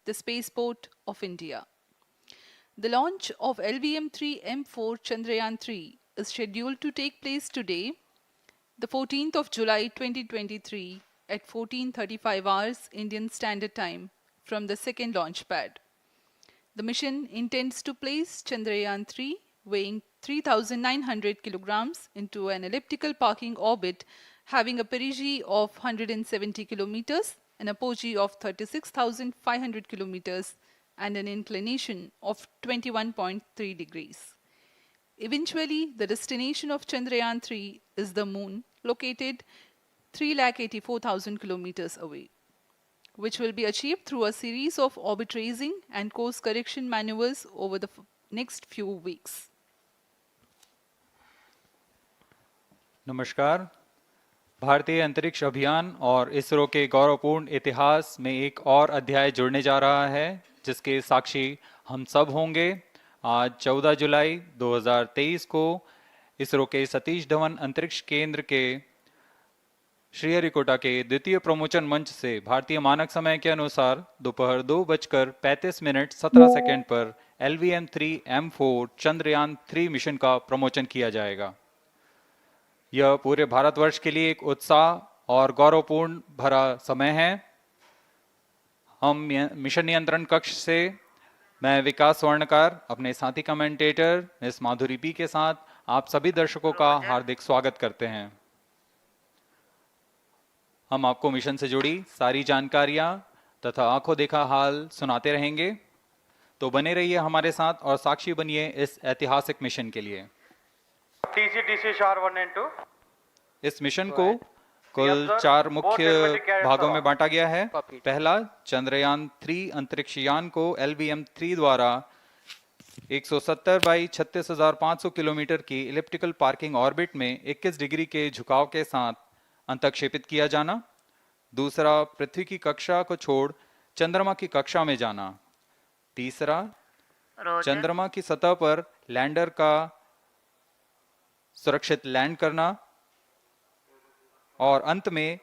the spaceport of India. The launch of LVM-3M4 Chandrayaan 3 is scheduled to take place today, the 14th of July 2023 at 14:35 hours Indian Standard Time from the second launch pad. The mission intends to place Chandrayaan 3, weighing 3,900 kilograms, into an elliptical parking orbit having a perigee of 170 kilometers, an apogee of 36,500 kilometers, and an inclination of 21.3 degrees. Eventually, the destination of Chandrayaan 3 is the moon, located 384,000 kilometers away, which will be achieved through a series of orbit raising and course correction maneuvers over the next few weeks. नमस्कार। भारतीय अंतरिक्ष अभियान और इसरो के गौरवपूर्ण इतिहास में एक और अध्याय जुड़ने जा रहा है, जिसके साक्षी हम सब होंगे। आज 14 जुलाई 2023 को इसरो के सतीश धवन अंतरिक्ष केंद्र के श्रीहरिकोटा के द्वितीय प्रमोचन मंच से भारतीय मानक समय के अनुसार दोपहर 2:35 पर LVM-3M4 चंद्रयान 3 मिशन का प्रमोचन किया जाएगा। यह पूरे भारतवर्ष के लिए एक उत्साह और गौरवपूर्ण भरा समय है। हम मिशन नियंत्रण कक्ष से मैं विकास स्वर्णकार, अपने साथी कमेंटेटर मिस माधुरी पी के साथ आप सभी दर्शकों का हार्दिक स्वागत करते हैं। हम आपको मिशन से जुड़ी सारी जानकारियां तथा आंखों देखा हाल सुनाते रहेंगे, तो बने रहिए हमारे साथ और साक्षी बनिए इस ऐतिहासिक मिशन के लिए। TC SHAR 1 and 2। इस मिशन को कुल 4 मुख्य भागों में बांटा गया है। पहला, चंद्रयान 3 अंतरिक्ष यान को LVM-3 द्वारा 170 बाई 36,500 किलोमीटर की इलिप्टिकल पार्किंग ऑर्बिट में 21 डिग्री के झुकाव के साथ अंतक्षेपित किया जाना। दूसरा, पृथ्वी की कक्षा को छोड़ चंद्रमा की कक्षा में जाना। तीसरा, चंद्रमा की सतह पर लैंडर का सुरक्षित लैंड करना। और अंत में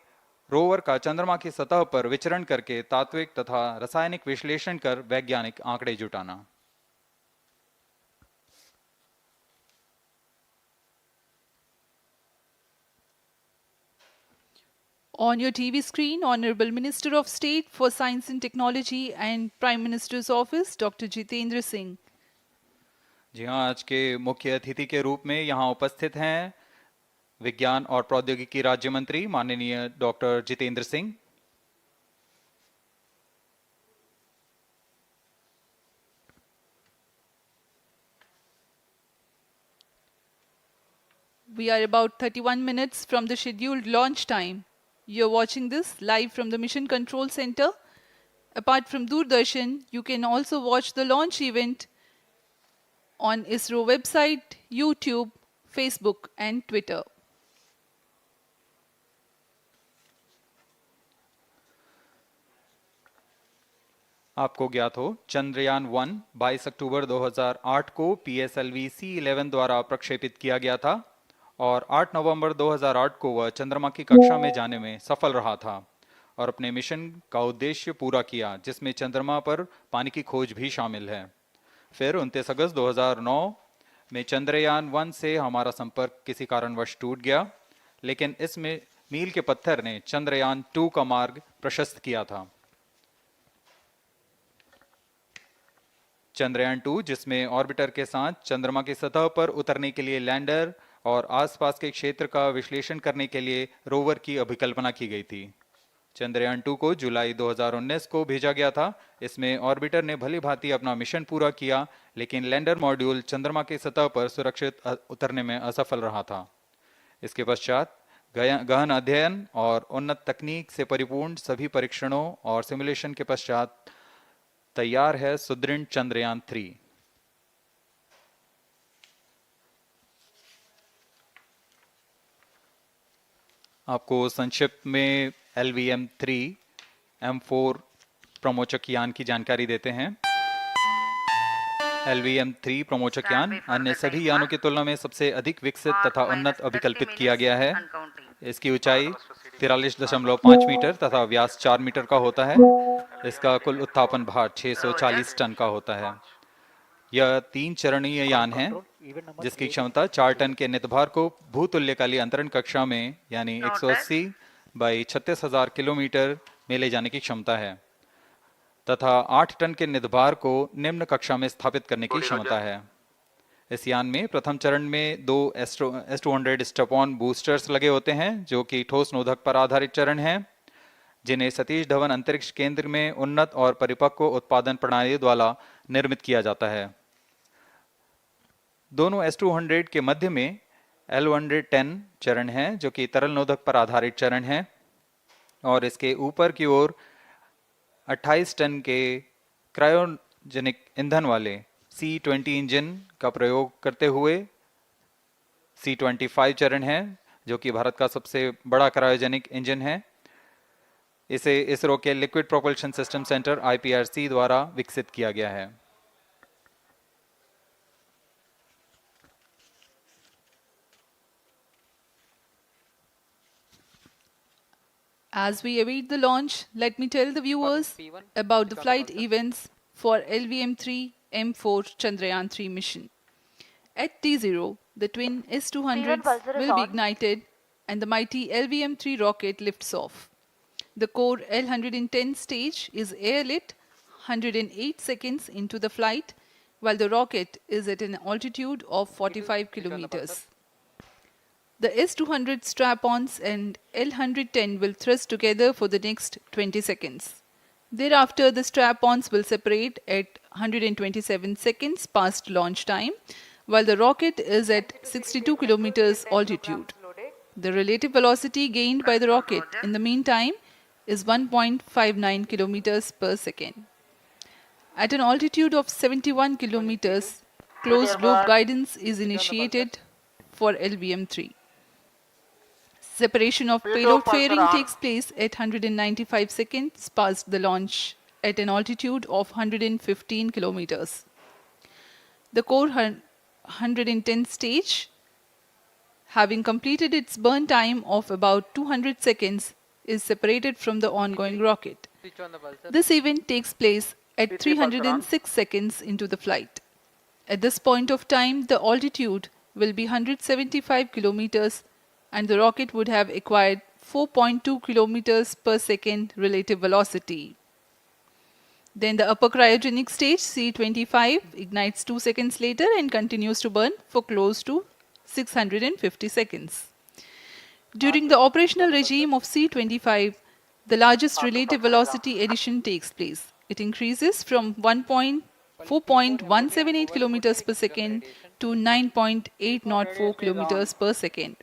रोवर का चंद्रमा की सतह पर विचरण करके तात्विक तथा रासायनिक विश्लेषण कर वैज्ञानिक आंकड़े जुटाना। On your TV screen, Honorable Minister of State for Science and Technology and Prime Minister's Office, Dr. Jitendra Singh. जी हाँ, आज के मुख्य अतिथि के रूप में यहाँ उपस्थित हैं विज्ञान और प्रौद्योगिकी राज्य मंत्री माननीय doctor Jitendra Singh. We are about 31 minutes from the scheduled launch time. You're watching this live from the Mission Control Center. Apart from Doordarshan, you can also watch the launch event on ISRO website, YouTube, Facebook and Twitter. आपको ज्ञात हो, चंद्रयान 1 22 अक्टूबर 2008 को PSLV C11 द्वारा प्रक्षेपित किया गया था और 8 नवंबर 2008 को वह चंद्रमा की कक्षा में जाने में सफल रहा था और अपने मिशन का उद्देश्य पूरा किया, जिसमें चंद्रमा पर पानी की खोज भी शामिल है। फिर 29 अगस्त 2009 में चंद्रयान 1 से हमारा संपर्क किसी कारणवश टूट गया, लेकिन इसमें मील के पत्थर ने चंद्रयान 2 का मार्ग प्रशस्त किया था। चंद्रयान 2, जिसमें ऑर्बिटर के साथ चंद्रमा की सतह पर उतरने के लिए लैंडर और आसपास के क्षेत्र का विश्लेषण करने के लिए रोवर की अभिकल्पना की गई थी। चंद्रयान 2 को जुलाई 2019 को भेजा गया था। इसमें ऑर्बिटर ने भली भांति अपना मिशन पूरा किया, लेकिन लैंडर मॉड्यूल चंद्रमा की सतह पर सुरक्षित उतरने में असफल रहा था। इसके पश्चात गहन अध्ययन और उन्नत तकनीक से परिपूर्ण सभी परीक्षणों और सिमुलेशन के पश्चात तैयार है सुदृढ़ चंद्रयान 3। आपको संक्षिप्त में LVM-3M4 प्रमोचक यान की जानकारी देते हैं। LVM-3 प्रमोचक यान अन्य सभी यानों की तुलना में सबसे अधिक विकसित तथा उन्नत अभिकल्पित किया गया है। इसकी ऊंचाई 43.5 मीटर तथा व्यास 4 मीटर का होता है। इसका कुल उत्थापन भार 640 टन का होता है। यह 3 चरणीय यान है जिसकी क्षमता 4 टन के नितभार को भूतुल्यकाली अंतरण कक्षा में यानी 180 बाई 36,000 किलोमीटर में ले जाने की क्षमता है तथा 8 टन के नितभार को निम्न कक्षा में स्थापित करने की क्षमता है। इस यान में प्रथम चरण में 2 S-200 स्टेप-ऑन बूस्टर्स लगे होते हैं जो कि ठोस नोदक पर आधारित चरण हैं, जिन्हें सतीश धवन अंतरिक्ष केंद्र में उन्नत और परिपक्व उत्पादन प्रणाली द्वारा निर्मित किया जाता है। दोनों S-200 के मध्य में L-110 चरण है जो कि तरल नोदक पर आधारित चरण है और इसके ऊपर की ओर 28 टन के क्रायोजेनिक ईंधन वाले C-20 इंजन का प्रयोग करते हुए C-25 चरण है जो कि भारत का सबसे बड़ा क्रायोजेनिक इंजन है। इसे इसरो के liquid propulsion system centre IPRC द्वारा विकसित किया गया है। As we await the launch, let me tell the viewers about the flight events for LVM-3 M4 Chandrayaan-3 mission. At T0, the twin S-200s will be ignited and the mighty LVM-3 rocket lifts off. The core L-110 stage is airlit 108 seconds into the flight, while the rocket is at an altitude of 45 kilometers. The S-200 strap-ons and L-110 will thrust together for the next 20 seconds. Thereafter, the strap-ons will separate at 127 seconds past launch time, while the rocket is at 62 kilometers altitude. The relative velocity gained by the rocket in the meantime is 1.59 kilometers per second. At an altitude of 71 kilometers, closed-loop guidance is initiated for LVM-3. Separation of payload fairing takes place at 195 seconds past the launch at an altitude of 115 kilometers. The core 110 stage, having completed its burn time of about 200 seconds, is separated from the ongoing rocket. This event takes place at 306 seconds into the flight. At this point of time, the altitude will be 175 kilometers and the rocket would have acquired 4.2 kilometers per second relative velocity. Then the upper cryogenic stage C-25 ignites 2 seconds later and continues to burn for close to 650 seconds. During the operational regime of C-25, the largest relative velocity addition takes place. It increases from 4.178 kilometers per second to 9.804 kilometers per second.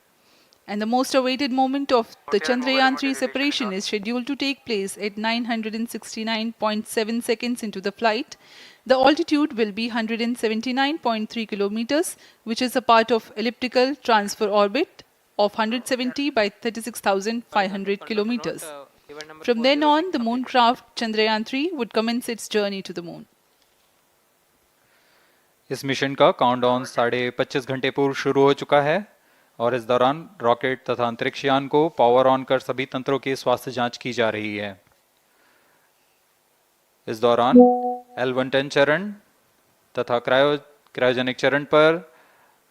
And the most awaited moment of the Chandrayaan-3 separation is scheduled to take place at 969.7 seconds into the flight. The altitude will be 179.3 kilometers, which is a part of elliptical transfer orbit of 170 by 36,500 kilometers. From then on, the mooncraft Chandrayaan-3 would commence its journey to the moon. इस mission का countdown 25.5 घंटे पूर्व शुरू हो चुका है और इस दौरान रॉकेट तथा अंतरिक्ष यान को पावर ऑन कर सभी तंत्रों की स्वास्थ्य जांच की जा रही है। इस दौरान L-110 चरण तथा क्रायोजेनिक चरण पर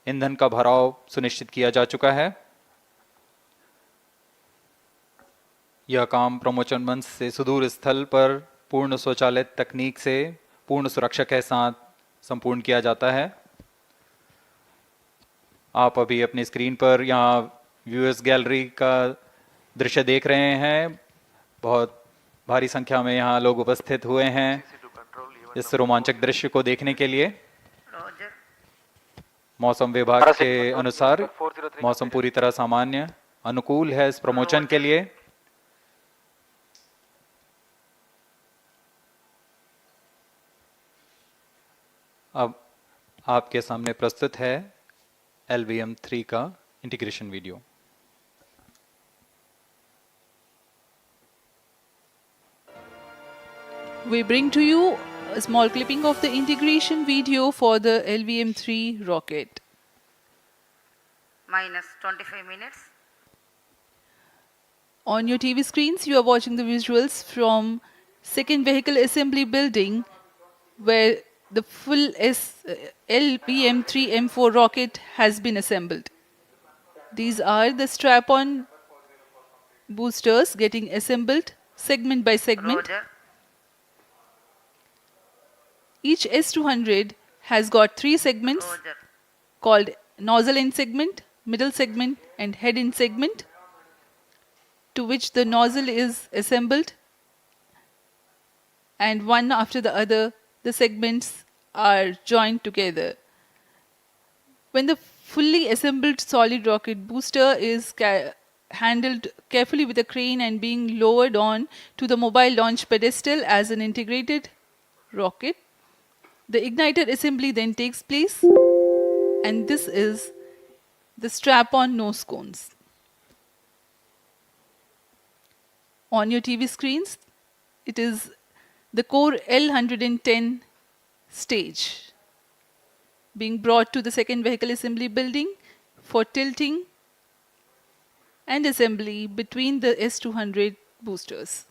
ईंधन का भराव सुनिश्चित किया जा चुका है। यह काम प्रमोशन मंच से सुदूर स्थल पर पूर्ण स्वचालित तकनीक से पूर्ण सुरक्षा के साथ संपूर्ण किया जाता है। आप अभी अपनी स्क्रीन पर यहाँ व्यूअर्स गैलरी का दृश्य देख रहे हैं। बहुत भारी संख्या में यहाँ लोग उपस्थित हुए हैं इस रोमांचक दृश्य को देखने के लिए। मौसम विभाग के अनुसार मौसम पूरी तरह सामान्य अनुकूल है इस प्रमोशन के लिए। अब आपके सामने प्रस्तुत है LVM-3 का integration video. We bring to you a small clipping of the integration video for the LVM-3 rocket. Minus 25 minutes. On your TV screens, you are watching the visuals from second vehicle assembly building where the full LVM-3M4 rocket has been assembled. These are the strap-on boosters getting assembled segment by segment. Roger. Each S200 has got 3 segments Roger. called nozzle end segment, middle segment and head end segment, to which the nozzle is assembled, and one after the other the segments are joined together. When the fully assembled solid rocket booster is handled carefully with a crane and being lowered on to the mobile launch pedestal as an integrated rocket, the igniter assembly then takes place, and this is the strap-on nose cones. On your TV screens, it is the core L110 stage being brought to the second vehicle assembly building for tilting and assembly between the S200 boosters.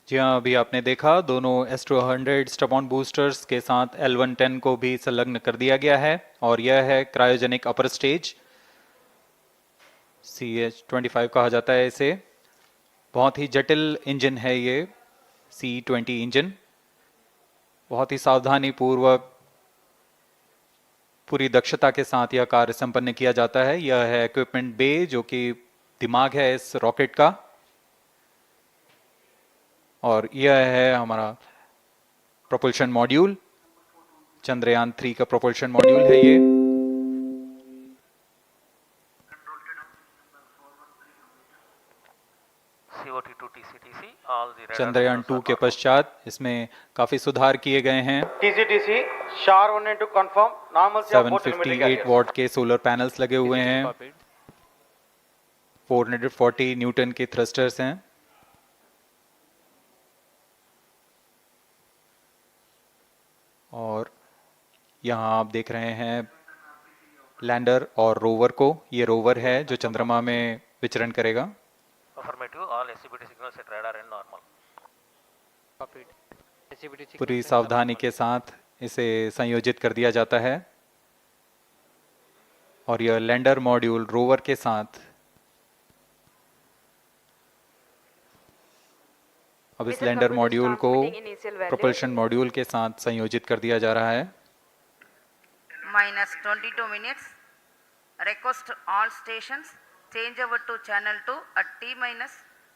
जी हाँ, अभी आपने देखा दोनों S200 stub-on boosters के साथ L110 को भी संलग्न कर दिया गया है और यह है क्रायोजेनिक अपर स्टेज, CH-25 कहा जाता है इसे। बहुत ही जटिल इंजन है ये C-20 इंजन। बहुत ही सावधानी पूर्वक पूरी दक्षता के साथ यह कार्य संपन्न किया जाता है। यह है इक्विपमेंट बे, जो कि दिमाग है इस रॉकेट का, और यह है हमारा प्रोपल्शन मॉड्यूल। चंद्रयान 3 का प्रोपल्शन मॉड्यूल है ये। चंद्रयान 2 के पश्चात इसमें काफी सुधार किए गए हैं। TCTC SHAR 1 and 2 confirm normalcy of both telemetry 758 carriers. What के सोलर पैनल्स लगे हुए हैं। 440 न्यूटन के थ्रस्टर्स हैं। और यहाँ आप देख रहे हैं लैंडर और रोवर को। ये रोवर है जो चंद्रमा में विचरण करेगा। पूरी सावधानी के साथ इसे संयोजित कर दिया जाता है और यह लैंडर मॉड्यूल रोवर के साथ अब इस लैंडर मॉड्यूल को प्रोपल्शन मॉड्यूल के साथ संयोजित कर दिया जा रहा है। Minus 22 minutes. Request all stations change over to channel 2 at T minus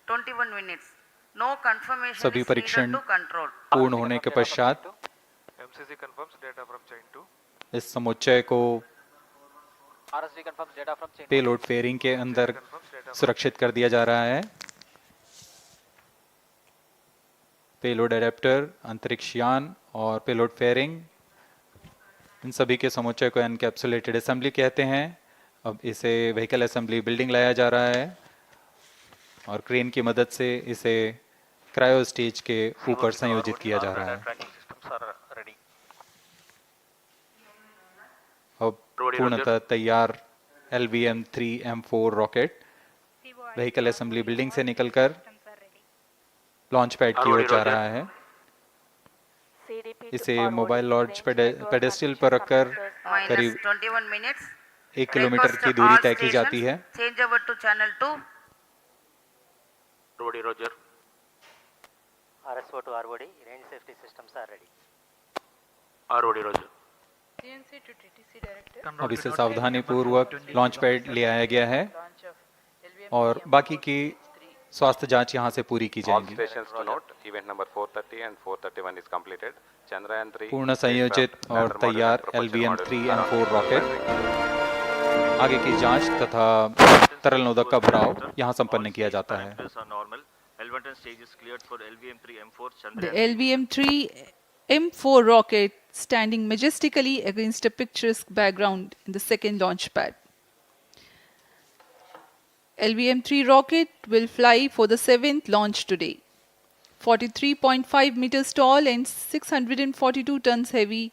21 minutes. No confirmation सभी is परीक्षण needed to control. पूर्ण होने के पश्चात MCC confirms data from chain 2. इस समुच्चय को RSV confirms data from chain. Payload fairing के अंदर सुरक्षित कर दिया जा रहा है। पेलोड एडेप्टर, अंतरिक्ष यान और पेलोड फेयरिंग, इन सभी के समुच्चय को एनकैप्सुलेटेड असेंबली कहते हैं। अब इसे व्हीकल असेंबली बिल्डिंग लाया जा रहा है और क्रेन की मदद से इसे क्रायो स्टेज के ऊपर संयोजित किया जा रहा है। अब पूर्णतः तैयार LVM-3M4 rocket vehicle assembly building से निकलकर लॉन्च पैड की ओर जा रहा है। इसे मोबाइल लॉन्च पेडेस्टल पर रखकर Minus करीब 21 minutes. 1 किलोमीटर Request की दूरी all तय की जाती है। stations change over to channel 2. Roger. RSO to ROD, range safety systems are ready. Roger. अब इसे सावधानी पूर्वक लॉन्च पैड ले आया गया है और बाकी की स्वास्थ्य जांच यहां से पूरी की All जाएगी। stations to note, event number 430 and 431 is completed. Chandrayaan 3 पूर्ण संयोजित और तैयार LVM-3M4 रॉकेट। आगे की जांच तथा तरल नोदक का भराव यहां संपन्न किया जाता है। The LVM-3M4 rocket standing majestically against a picturesque background in the second launch pad. LVM-3 rocket will fly for the 7th launch today. 43.5 meters tall and 642 tons heavy,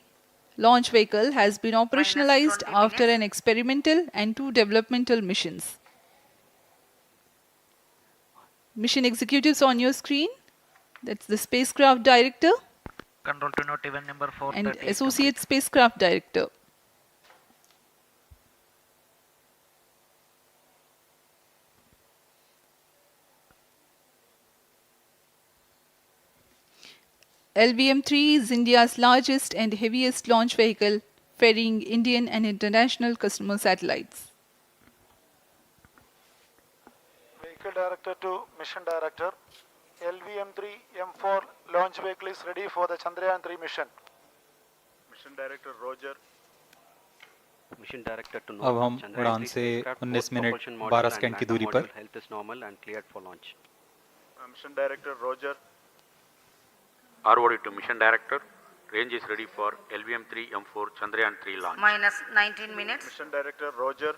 launch vehicle has been operationalized 20 after minutes. an experimental and 2 developmental missions. Mission executives on your screen. That's the spacecraft director Control to note event number 430 and is associate complete. spacecraft director. LVM-3 is India's largest and heaviest launch vehicle, ferrying Indian and international customer satellites. Vehicle Director to Mission Director. LVM-3 M4 launch vehicle is ready for the Chandrayaan 3 mission. Mission Director Roger. Mission director to अब हम उड़ान से 19 minute 12 second की दूरी पर health is normal and cleared for launch Mission Director Roger. ROD to mission director. Range is ready for LVM-3 M4 Chandrayaan 3 launch. minus 19 minutes. Mission Director Roger.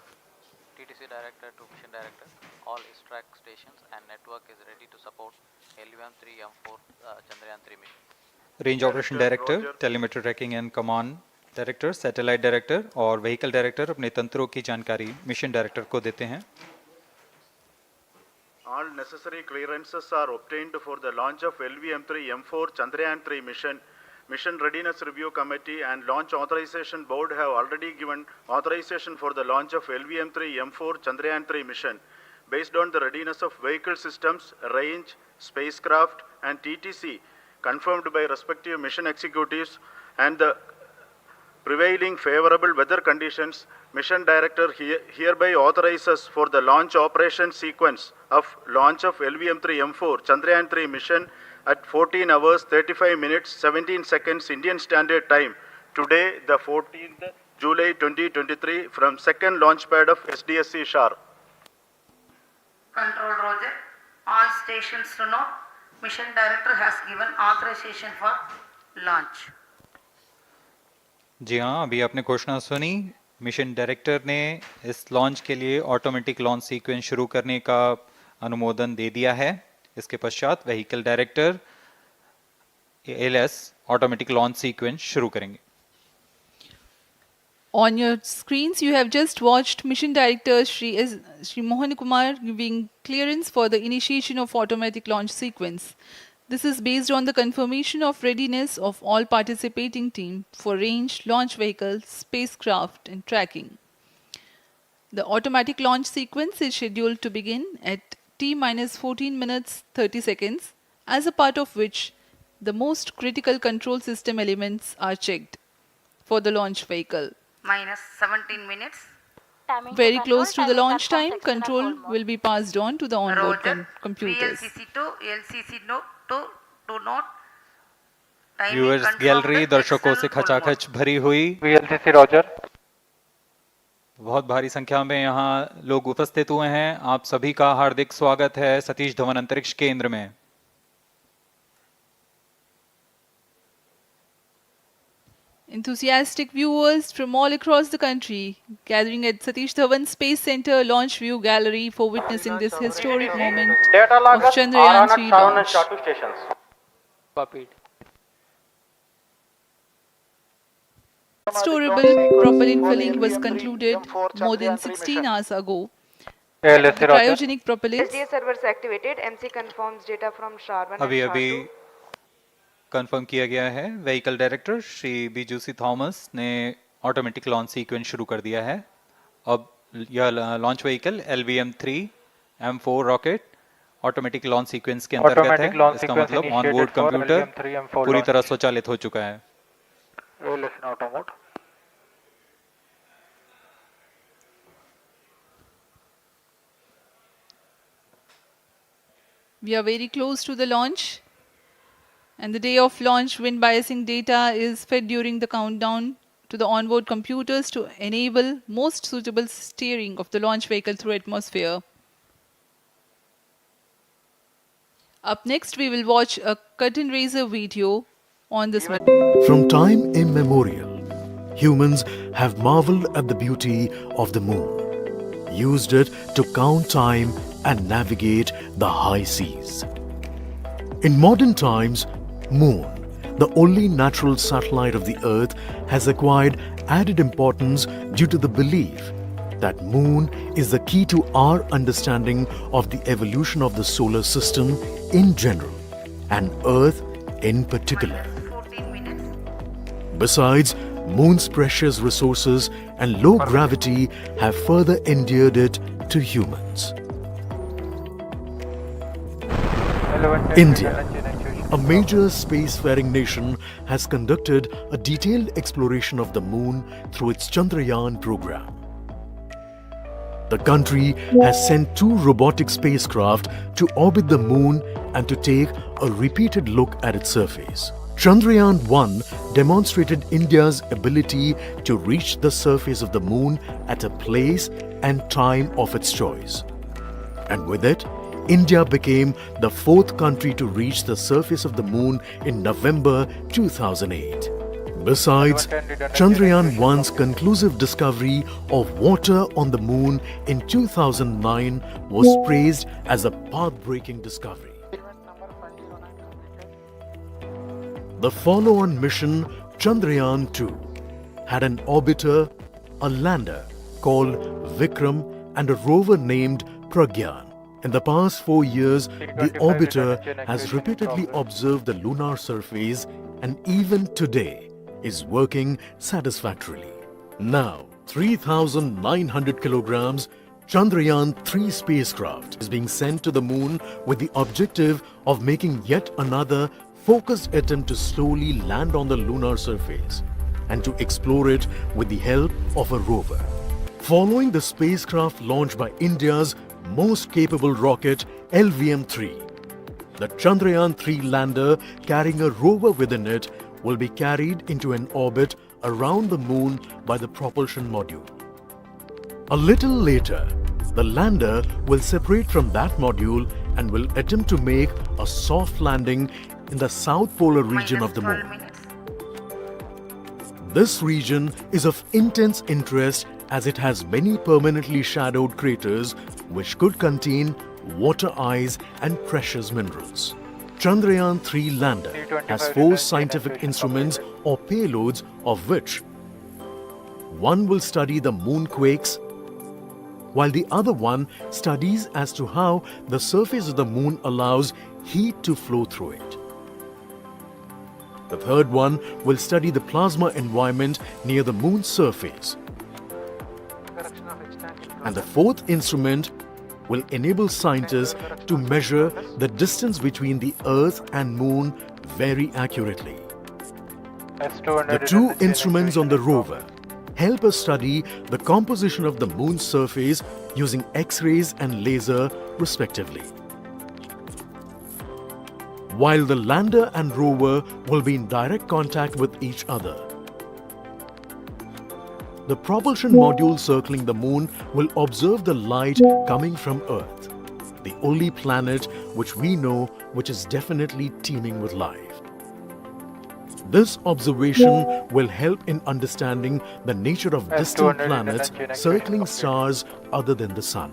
TTC director to mission director. All ISRO stations and network is ready to support LVM-3 M4 Chandrayaan 3 mission. Range operation director, telemetry tracking and command director, satellite director और vehicle director अपने तंत्रों की जानकारी mission director को देते हैं। All necessary clearances are obtained for the launch of LVM-3 M4 Chandrayaan 3 mission. Mission Readiness Review Committee and Launch Authorization Board have already given authorization for the launch of LVM-3 M4 Chandrayaan 3 mission. Based on the readiness of vehicle systems, range, spacecraft and TTC confirmed by respective mission executives and the prevailing favorable weather conditions, Mission Director hereby authorizes for the launch operation sequence of launch of LVM-3 M4 Chandrayaan 3 mission at 14 hours 35 minutes 17 seconds Indian Standard Time today, the 14th July 2023 from second launch pad of SDSC Shar. Control Roger. All stations to note. Mission Director has given authorization for launch. जी हाँ, अभी आपने घोषणा सुनी। Mission director ने इस launch के लिए automatic launch sequence शुरू करने का अनुमोदन दे दिया है। इसके पश्चात vehicle director LS automatic launch sequence शुरू करेंगे। On your screens, you have just watched Mission Director Shri Mohan Kumar giving clearance for the initiation of automatic launch sequence. This is based on the confirmation of readiness of all participating team for range, launch vehicles, spacecraft and tracking. The automatic launch sequence is scheduled to begin at T-14 minutes 30 seconds, as a part of which the most critical control system elements are checked for the launch vehicle. Minus 17 minutes. Very close to the launch time, control will be passed on to the onboard Roger. computers. VLCC to LCC to note. Timing viewers confirmed gallery दर्शकों Excel से full खचाखच भरी हुई। VLCC Roger. बहुत भारी संख्या में यहाँ लोग उपस्थित हुए हैं। आप सभी का हार्दिक स्वागत है सतीश धवन अंतरिक्ष केंद्र में। Enthusiastic viewers from all across the country gathering at Satish Dhawan Space Center Launch View Gallery for witnessing this historic moment Data of loggers are Chandrayaan on 3 at 7 and launch. Shatu stations. Copied. Storable propellant filling was concluded more than 16 hours ago. LSC The Roger. cryogenic propellants SDA servers activated. MC confirms data from SHAR 1 and अभी SHAR अभी 2. Confirm किया गया है। Vehicle director Shri बीजूसी Thomas ने automatic launch sequence शुरू कर दिया है। अब यह launch vehicle LVM-3 M4 rocket automatic launch sequence के अंतर्गत है। इसका मतलब ऑनबोर्ड कंप्यूटर पूरी तरह स्वचालित हो चुका है। Listen auto mode. We are very close to the launch, and the day of launch wind biasing data is fed during the countdown to the onboard computers to enable most suitable steering of the launch vehicle through atmosphere. Up next, we will watch a curtain raiser video on this. From time immemorial, humans have marveled at the beauty of the moon, used it to count time and navigate the high seas. In modern times, moon the only natural satellite of the Earth, has acquired added importance due to the belief that Moon is the key to our understanding of the evolution of the solar system in general and Earth in particular. 14 minutes. Besides, Moon's precious resources and low gravity have further endeared it to humans. India, a major spacefaring nation, has conducted a detailed exploration of the Moon through its Chandrayaan program. The country has sent 2 robotic spacecraft to orbit the Moon and to take a repeated look at its surface. Chandrayaan 1 demonstrated India's ability to reach the surface of the Moon at a place and time of its choice. And with it, India became the 4th country to reach the surface of the Moon in November 2008. Besides, Chandrayaan 1's conclusive discovery of water on the Moon in 2009 was praised as a path-breaking discovery. The follow-on mission, Chandrayaan 2, had an orbiter, a lander called Vikram, and a rover named Pragyan. In the past 4 years, the orbiter has repeatedly observed the lunar surface and even today is working satisfactorily. Now, 3,900 kilograms, Chandrayaan 3 spacecraft is being sent to the Moon with the objective of making yet another focused attempt to slowly land on the lunar surface and to explore it with the help of a rover. Following the spacecraft launched by India's most capable rocket, LVM-3, the Chandrayaan 3 lander carrying a rover within it will be carried into an orbit around the Moon by the propulsion module. A little later, the lander will separate from that module and will attempt to make a soft landing in the south polar region of the Moon. This region is of intense interest as it has many permanently shadowed craters which could contain water ice and precious minerals. Chandrayaan 3 lander has 4 scientific instruments or payloads, of which one will study the moonquakes, while the other one studies as to how the surface of the Moon allows heat to flow through it. The third one will study the plasma environment near the Moon's surface. And the fourth instrument will enable scientists to measure the distance between the Earth and Moon very accurately. The 2 instruments on the rover help us study the composition of the Moon's surface using X-rays and laser respectively, while the lander and rover will be in direct contact with each other. The propulsion module circling the Moon will observe the light coming from Earth, the only planet which we know which is definitely teeming with life. This observation will help in understanding the nature of distant planets circling stars other than the Sun.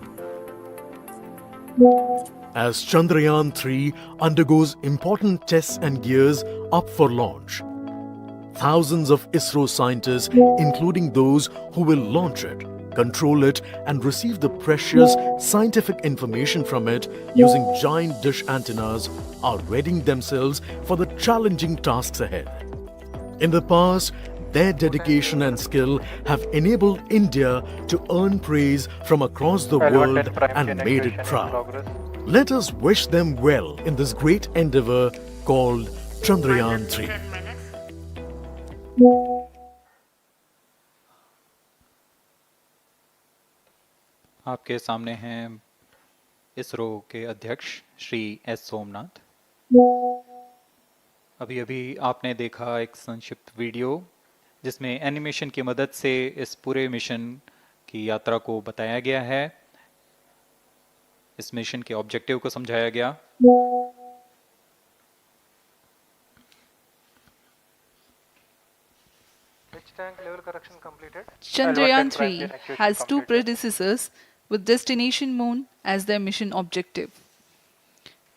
As Chandrayaan 3 undergoes important tests and gears up for launch, thousands of ISRO scientists, including those who will launch it, control it, and receive the precious scientific information from it using giant dish antennas, are readying themselves for the challenging tasks ahead. In the past, their dedication and skill have enabled India to earn praise from across the world and made it proud. Let us wish them well in this great endeavor called Chandrayaan 3. आपके सामने हैं इसरो के अध्यक्ष Shri S Somnath. अभी अभी आपने देखा एक संक्षिप्त वीडियो जिसमें एनिमेशन की मदद से इस पूरे मिशन की यात्रा को बताया गया है, इस मिशन के ऑब्जेक्टिव को समझाया गया। Chandrayaan 3 has 2 predecessors with destination Moon as their mission objective.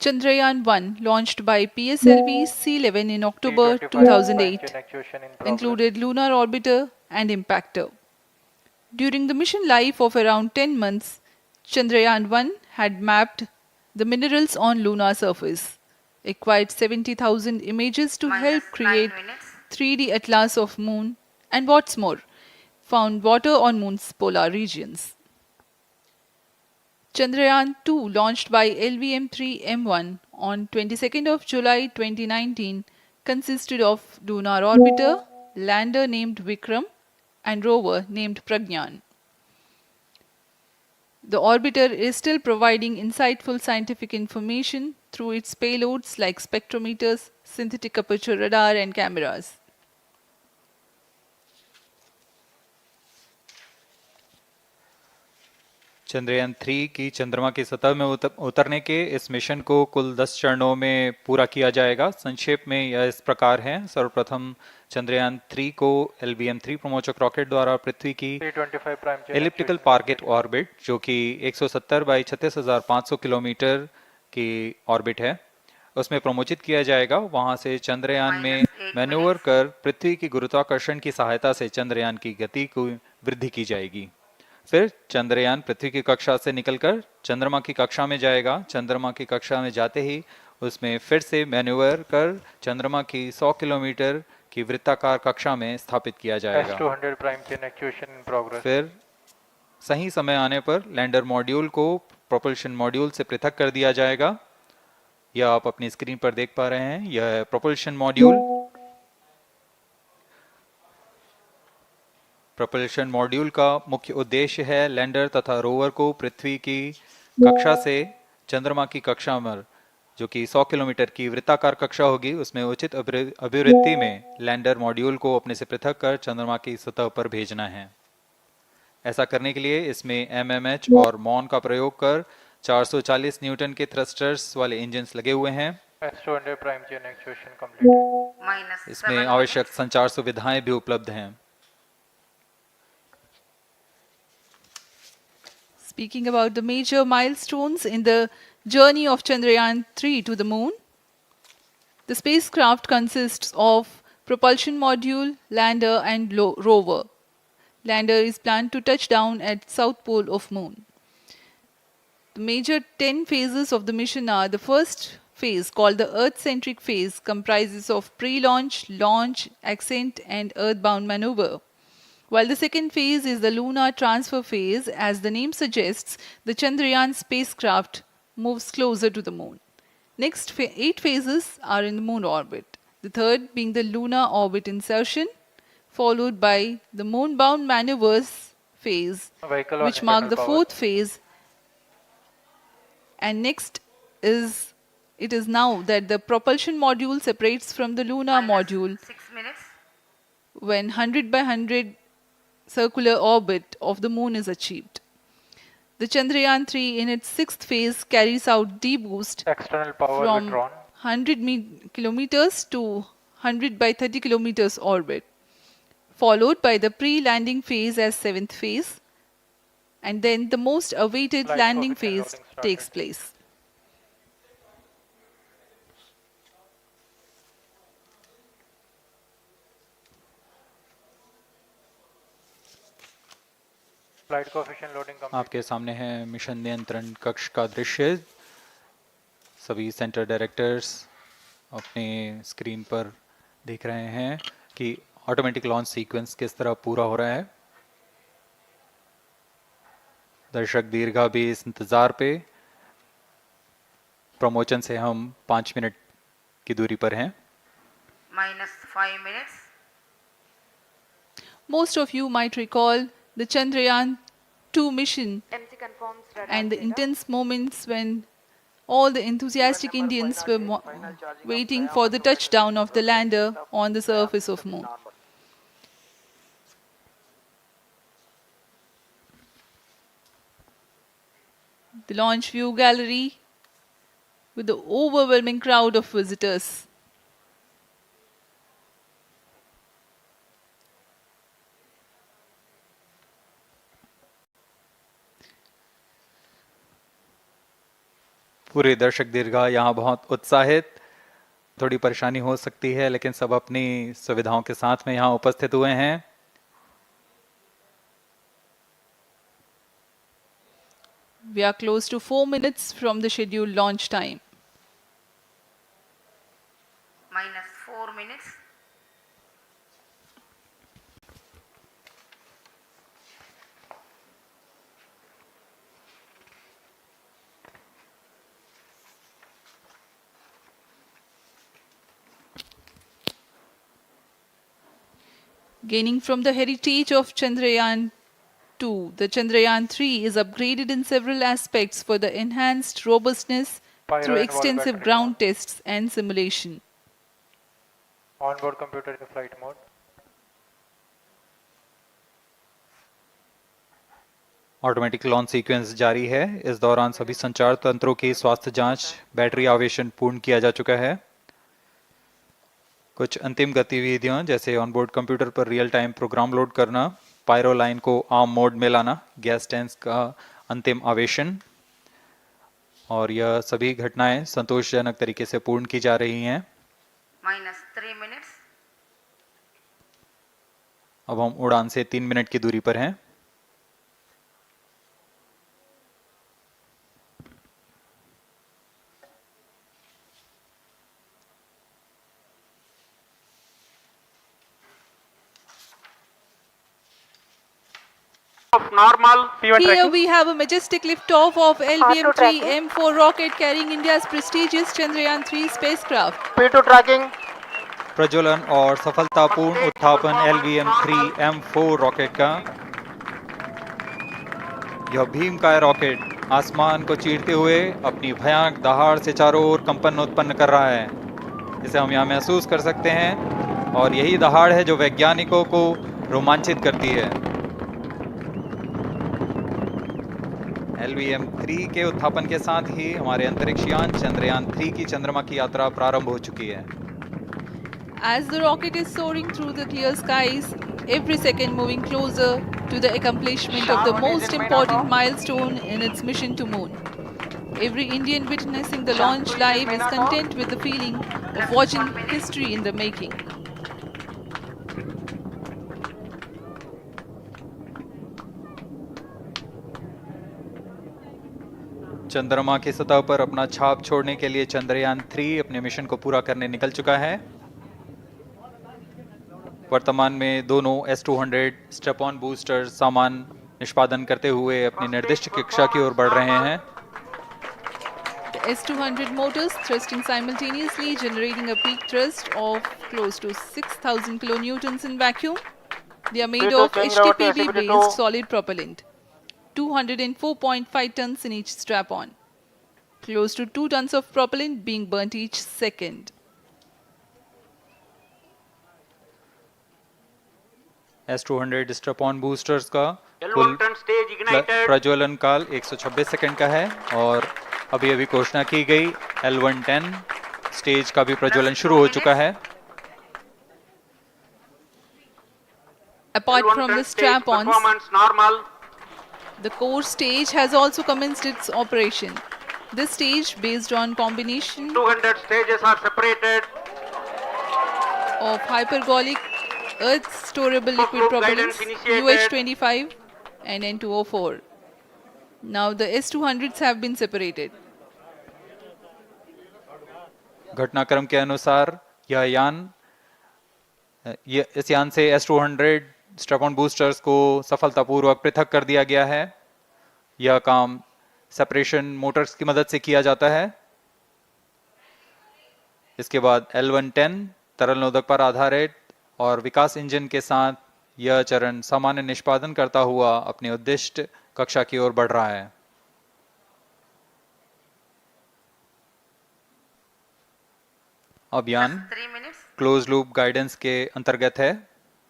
Chandrayaan 1, launched by PSLV C-11 in October 2008, included lunar orbiter and impactor. During the mission life of around 10 months, Chandrayaan 1 had mapped the minerals on lunar surface, acquired 70,000 images to help Minus 9 create minutes. 3D atlas of moon, and what's more, found water on moon's polar regions. Chandrayaan 2, launched by LVM-3M1 on 22nd of July 2019, consisted of lunar orbiter, lander named Vikram, and rover named Pragyan. The orbiter is still providing insightful scientific information through its payloads like spectrometers, synthetic aperture radar, and cameras. Chandrayaan 3 की चंद्रमा की सतह में उतरने के इस mission को कुल 10 चरणों में पूरा किया जाएगा। संक्षेप में यह इस प्रकार है। सर्वप्रथम चंद्रयान 3 को LVM-3 प्रमोचक रॉकेट द्वारा पृथ्वी की एलिप्टिकल टारगेट ऑर्बिट, जो कि 170 बाई 36,500 किलोमीटर की ऑर्बिट है, उसमें प्रमोचित किया जाएगा। वहां से चंद्रयान में मैन्यूवर कर पृथ्वी की गुरुत्वाकर्षण की सहायता से चंद्रयान की गति को वृद्धि की जाएगी। फिर चंद्रयान पृथ्वी की कक्षा से निकलकर चंद्रमा की कक्षा में जाएगा। चंद्रमा की कक्षा में जाते ही उसमें फिर से मैन्यूवर कर चंद्रमा की 100 किलोमीटर की वृत्ताकार कक्षा में स्थापित किया जाएगा। फिर सही समय आने पर लैंडर मॉड्यूल को प्रोपल्शन मॉड्यूल से पृथक कर दिया जाएगा। यह आप अपनी स्क्रीन पर देख पा रहे हैं, यह प्रोपल्शन मॉड्यूल। प्रोपल्शन मॉड्यूल का मुख्य उद्देश्य है लैंडर तथा रोवर को पृथ्वी की कक्षा से चंद्रमा की कक्षा में, जो कि 100 किलोमीटर की वृत्ताकार कक्षा होगी, उसमें उचित अभिवृत्ति में लैंडर मॉड्यूल को अपने से पृथक कर चंद्रमा की सतह पर भेजना है। ऐसा करने के लिए इसमें MMH और मॉन का प्रयोग कर 440 न्यूटन के थ्रस्टर्स वाले इंजन्स लगे हुए हैं। इसमें आवश्यक संचार सुविधाएं भी उपलब्ध हैं। Speaking about the major milestones in the journey of Chandrayaan 3 to the moon, the spacecraft consists of propulsion module, lander, and rover. Lander is planned to touch down at south pole of moon. The major 10 phases of the mission are: the first phase, called the Earth-centric phase, comprises of pre-launch, launch, ascent, and earthbound maneuver. While the second phase is the lunar transfer phase, as the name suggests, the Chandrayaan spacecraft moves closer to the moon. Next 8 phases are in the moon orbit, the third being the lunar orbit insertion, followed by the moon-bound maneuvers phase, which mark the fourth phase. And next it is now that the propulsion module separates from the lunar module 6 minutes. when 100 by 100 circular orbit of the moon is achieved. The Chandrayaan 3 in its sixth phase carries out D-boost from 100 kilometers to 100 by 30 kilometers orbit, followed by the pre-landing phase as seventh phase, and then the most awaited landing phase takes place. आपके सामने है mission नियंत्रण कक्ष का दृश्य। सभी centre directors अपने screen पर देख रहे हैं कि ऑटोमेटिक लॉन्च सीक्वेंस किस तरह पूरा हो रहा है। दर्शक दीर्घा भी इस इंतजार पे। प्रमोशन से हम 5 मिनट की दूरी पर हैं। -5 minutes. Most of you might recall the Chandrayaan 2 mission MC confirms radar and the data. intense moments when all the enthusiastic Indians were waiting for the touchdown of the lander on the surface of moon. The launch view gallery with the overwhelming crowd of visitors. पूरे दर्शक दीर्घा यहाँ बहुत उत्साहित, थोड़ी परेशानी हो सकती है लेकिन सब अपनी सुविधाओं के साथ में यहाँ उपस्थित हुए हैं। We are close to 4 minutes from the scheduled launch time. minus 4 minutes. Gaining from the heritage of Chandrayaan 2, the Chandrayaan 3 is upgraded in several aspects for the enhanced robustness through extensive ground tests and simulation. Onboard computer in flight mode. Automatic launch sequence जारी है। इस दौरान सभी संचार तंत्रों की स्वास्थ्य जांच, बैटरी आवेशन पूर्ण किया जा चुका है। कुछ अंतिम गतिविधियां जैसे ऑनबोर्ड कंप्यूटर पर रियल टाइम प्रोग्राम लोड करना, पायरो लाइन को आर्म मोड में लाना, गैस टैंक का अंतिम आवेशन, और यह सभी घटनाएं संतोषजनक तरीके से पूर्ण की जा रही हैं। minus 3 minutes. अब हम उड़ान से 3 मिनट की दूरी पर हैं। Of normal P1 Here tracking. we have a majestic liftoff of LVM-3 M4 rocket carrying India's prestigious Chandrayaan 3 spacecraft. P2 tracking. प्रज्वलन और सफलतापूर्ण उत्थापन LVM-3 M4 रॉकेट का। यह भीमकाय रॉकेट आसमान को चीरते हुए अपनी भयानक दहाड़ से चारों ओर कंपन उत्पन्न कर रहा है। इसे हम यहाँ महसूस कर सकते हैं और यही दहाड़ है जो वैज्ञानिकों को रोमांचित करती है। LVM-3 के उत्थापन के साथ ही हमारे अंतरिक्ष यान चंद्रयान 3 की चंद्रमा की यात्रा प्रारंभ हो चुकी है। As the rocket is soaring through the clear skies, every second moving closer to the accomplishment of the most important milestone in its mission to moon. Every Indian witnessing the launch live is content with the feeling of watching history in the making. चंद्रमा की सतह पर अपना छाप छोड़ने के लिए चंद्रयान 3 अपने मिशन को पूरा करने निकल चुका है। वर्तमान में दोनों S-200 स्टेप ऑन बूस्टर सामान निष्पादन करते हुए अपनी निर्दिष्ट कक्षा की ओर बढ़ रहे हैं। The S-200 motors thrusting simultaneously, generating a peak thrust of close to 6,000 kilonewtons in vacuum. They are made of HTPB-based solid propellant, 204.5 tons in each strap-on, close to 2 tons of propellant being burnt each second. S-200 step on boosters का कुल प्रज्वलन काल 126 second का है और अभी अभी घोषणा की गई L110 स्टेज का भी प्रज्वलन शुरू हो चुका है। Apart from the strap-ons, the core stage has also commenced its operation. This stage, based on combination 200 stages are separated. of hypergolic earth storable liquid propellants UH-25 and N2O4. Now the S-200s have been separated. घटनाक्रम के अनुसार इस यान से S-200 step on boosters को सफलतापूर्वक पृथक कर दिया गया है। यह काम सेपरेशन मोटर्स की मदद से किया जाता है। इसके बाद L110 तरल नोदक पर आधारित और विकास इंजन के साथ यह चरण सामान्य निष्पादन करता हुआ अपनी उद्दिष्ट कक्षा की ओर बढ़ रहा है। अभियान क्लोज लूप गाइडेंस के अंतर्गत है।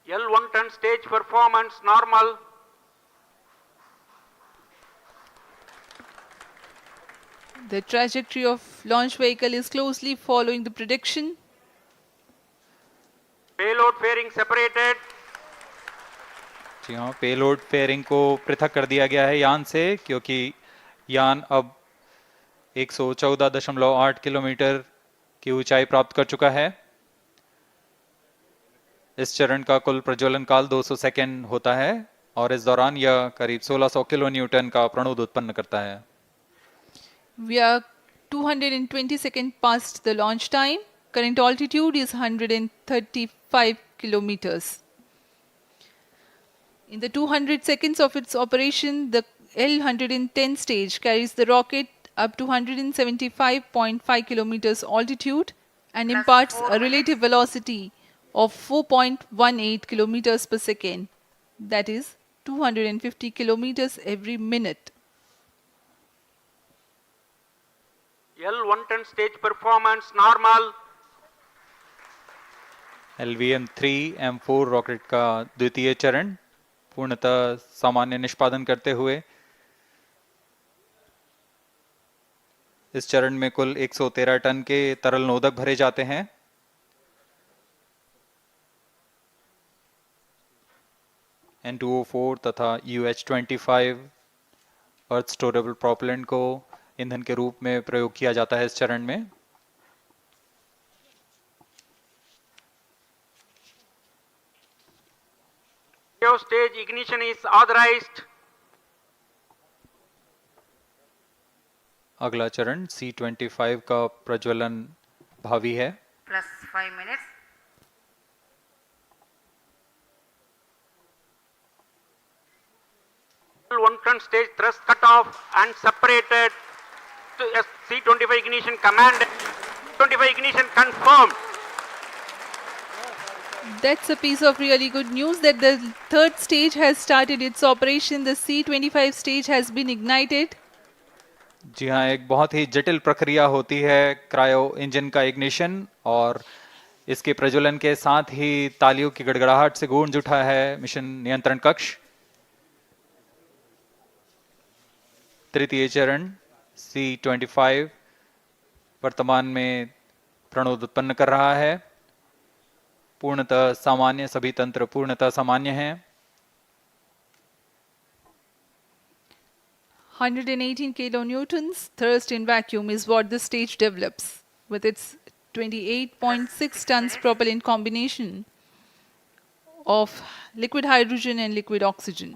L110 stage performance normal. The trajectory of launch vehicle is closely following the prediction. Payload fairing separated. जी हाँ, पेलोड फेयरिंग को पृथक कर दिया गया है यान से, क्योंकि यान अब 114.8 किलोमीटर की ऊंचाई प्राप्त कर चुका है। इस चरण का कुल प्रज्वलन काल 200 सेकेंड होता है और इस दौरान यह करीब 1600 किलो न्यूटन का प्रणुद उत्पन्न करता है। We are 220 seconds past the launch time. Current altitude is 135 kilometers. In the 200 seconds of its operation, the L-110 stage carries the rocket up to 175.5 kilometers altitude and imparts a relative velocity of 4.18 kilometers per second, that is 250 kilometers every minute. L110 stage performance normal. LVM-3M4 rocket का द्वितीय चरण पूर्णतः सामान्य निष्पादन करते हुए इस चरण में कुल 113 टन के तरल नोदक भरे जाते हैं। N2O4 तथा UH-25 अर्थ स्टोरेबल प्रोपेलेंट को ईंधन के रूप में प्रयोग किया जाता है इस चरण में। Stage ignition is authorized. अगला चरण C25 का प्रज्वलन भावी है। Plus 5 minutes. L110 stage thrust cut off and separated to C25 ignition command. 25 ignition confirmed. That's a piece of really good news that the third stage has started its operation. The C25 stage has been ignited. जी हाँ, एक बहुत ही जटिल प्रक्रिया होती है cryo engine का ignition और इसके प्रज्वलन के साथ ही तालियों की गड़गड़ाहट से गूंज उठा है मिशन नियंत्रण कक्ष। तृतीय चरण C25 वर्तमान में प्रणोद उत्पन्न कर रहा है। पूर्णतः सामान्य, सभी तंत्र पूर्णतः सामान्य हैं। 118 kilonewtons thrust in vacuum is what this stage develops with its 28.6 tons propellant combination of liquid hydrogen and liquid oxygen.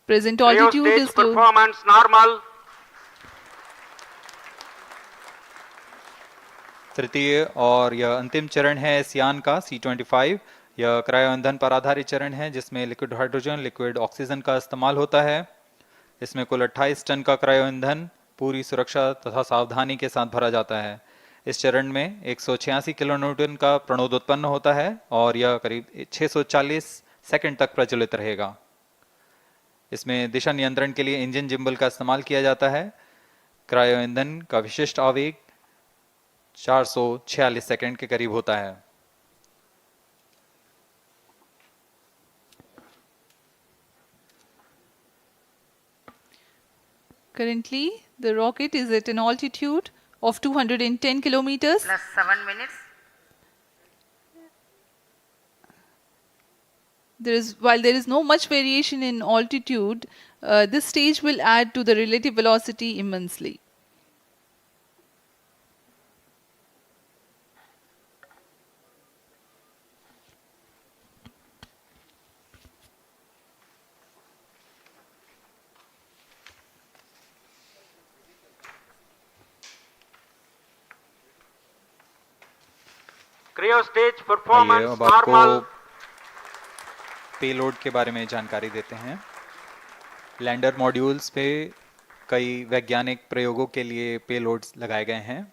Present altitude Stage is low. performance normal. तृतीय और यह अंतिम चरण है इस यान का C25। यह क्रायो ईंधन पर आधारित चरण है जिसमें लिक्विड हाइड्रोजन, लिक्विड ऑक्सीजन का इस्तेमाल होता है। इसमें कुल 28 टन का क्रायो ईंधन पूरी सुरक्षा तथा सावधानी के साथ भरा जाता है। इस चरण में 186 किलो न्यूटन का प्रणोद उत्पन्न होता है और यह करीब 640 सेकंड तक प्रज्वलित रहेगा। इसमें दिशा नियंत्रण के लिए इंजन जिम्बल का इस्तेमाल किया जाता है। क्रायो ईंधन का विशिष्ट आवेग 446 सेकंड के करीब होता है। Currently, the rocket is at an altitude of 210 kilometers. Plus 7 minutes. While there is no much variation in altitude, this stage will add to the relative velocity immensely. Cryo stage आइए performance अब आपको normal. Payload के बारे में जानकारी देते हैं। Lander modules पे कई वैज्ञानिक प्रयोगों के लिए पेलोड्स लगाए गए हैं।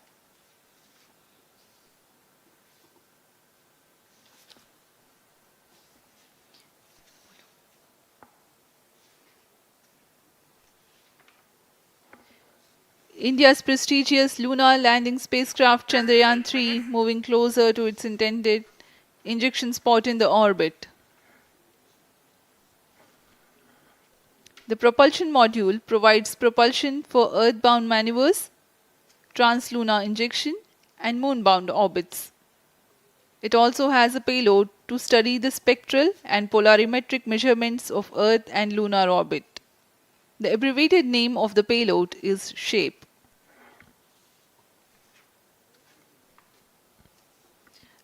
India's prestigious lunar landing spacecraft Chandrayaan 3 moving closer to its intended injection spot in the orbit. The propulsion module provides propulsion for earthbound maneuvers, translunar injection, and moonbound orbits. It also has a payload to study the spectral and polarimetric measurements of Earth and lunar orbit. The abbreviated name of the payload is SHAPE.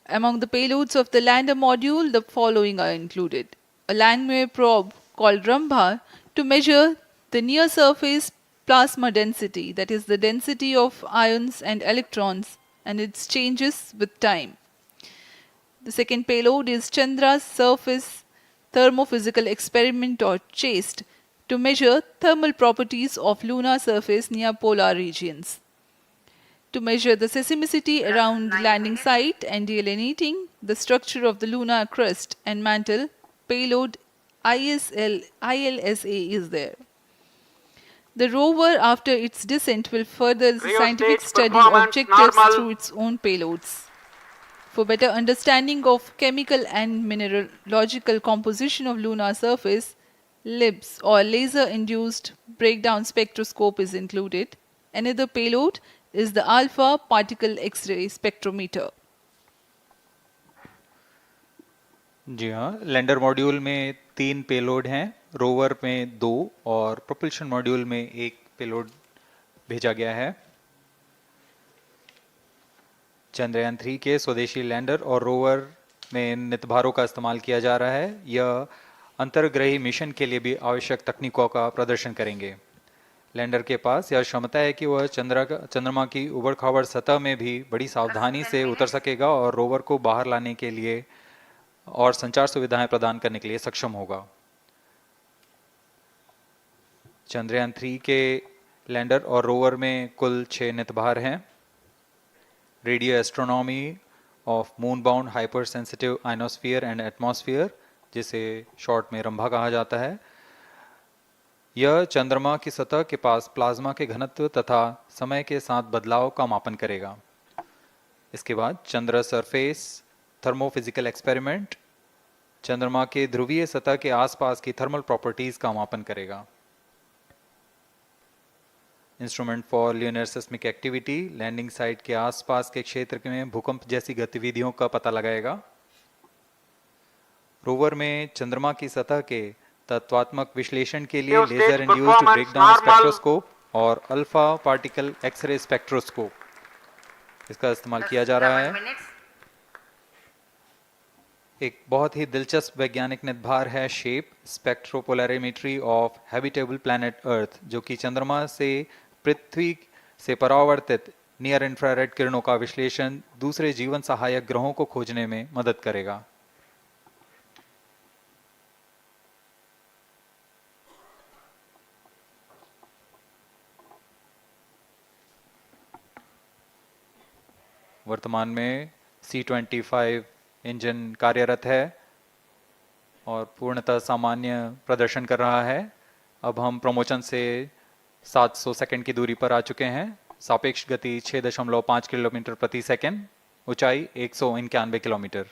Among the payloads of the lander module, the following are included. A Langmuir probe called Rambha to measure the near-surface plasma density, that is the density of ions and electrons, and its changes with time. The second payload is Chandra's Surface Thermophysical Experiment or CHASTE to measure thermal properties of lunar surface near polar regions. To measure the seismicity around the landing site and delineating the structure of the lunar crust and mantle, payload ILSA is there. The rover, after its descent, will further the scientific Cryostage study performance objectives normal. through its own payloads. For better understanding of chemical and mineralogical composition of lunar surface, LIBS or laser-induced breakdown spectroscope is included. Another payload is the alpha particle X-ray spectrometer. जी हाँ, lander module में 3 payload हैं, rover में 2 और propulsion module में 1 payload भेजा गया है। चंद्रयान 3 के स्वदेशी लैंडर और रोवर में नितभारों का इस्तेमाल किया जा रहा है। यह अंतर्ग्रही मिशन के लिए भी आवश्यक तकनीकों का प्रदर्शन करेंगे। लैंडर के पास यह क्षमता है कि वह चंद्रमा की उबड़-खाबड़ सतह में भी बड़ी सावधानी से उतर सकेगा और रोवर को बाहर लाने के लिए और संचार सुविधाएं प्रदान करने के लिए सक्षम होगा। चंद्रयान 3 के लैंडर और रोवर में कुल 6 नितभार हैं। Radio astronomy of moon bound hyper sensitive ionosphere and atmosphere, जिसे शॉर्ट में रंभा कहा जाता है, यह चंद्रमा की सतह के पास प्लाज्मा के घनत्व तथा समय के साथ बदलाव का मापन करेगा। इसके बाद चंद्र सरफेस थर्मोफिजिकल एक्सपेरिमेंट चंद्रमा के ध्रुवीय सतह के आसपास की थर्मल प्रॉपर्टीज का मापन करेगा। Instrument for lunar seismic activity landing site के आसपास के क्षेत्र में भूकंप जैसी गतिविधियों का पता लगाएगा। रोवर में चंद्रमा की सतह के तत्वात्मक विश्लेषण के लिए लेजर इंड्यूस्ड ब्रेकडाउन स्पेक्ट्रोस्कोप और अल्फा पार्टिकल एक्सरे स्पेक्ट्रोस्कोप इसका इस्तेमाल किया जा रहा है। एक बहुत ही दिलचस्प वैज्ञानिक निर्धार है shape स्पेक्ट्रोपोलैरिमेट्री of habitable planet earth, जो कि चंद्रमा से पृथ्वी से परावर्तित नियर इंफ्रारेड किरणों का विश्लेषण दूसरे जीवन सहायक ग्रहों को खोजने में मदद करेगा। वर्तमान में C-25 इंजन कार्यरत है और पूर्णतः सामान्य प्रदर्शन कर रहा है। अब हम प्रमोशन से 700 सेकंड की दूरी पर आ चुके हैं। सापेक्ष गति 6.5 किलोमीटर प्रति सेकंड, ऊंचाई 191 kilometre.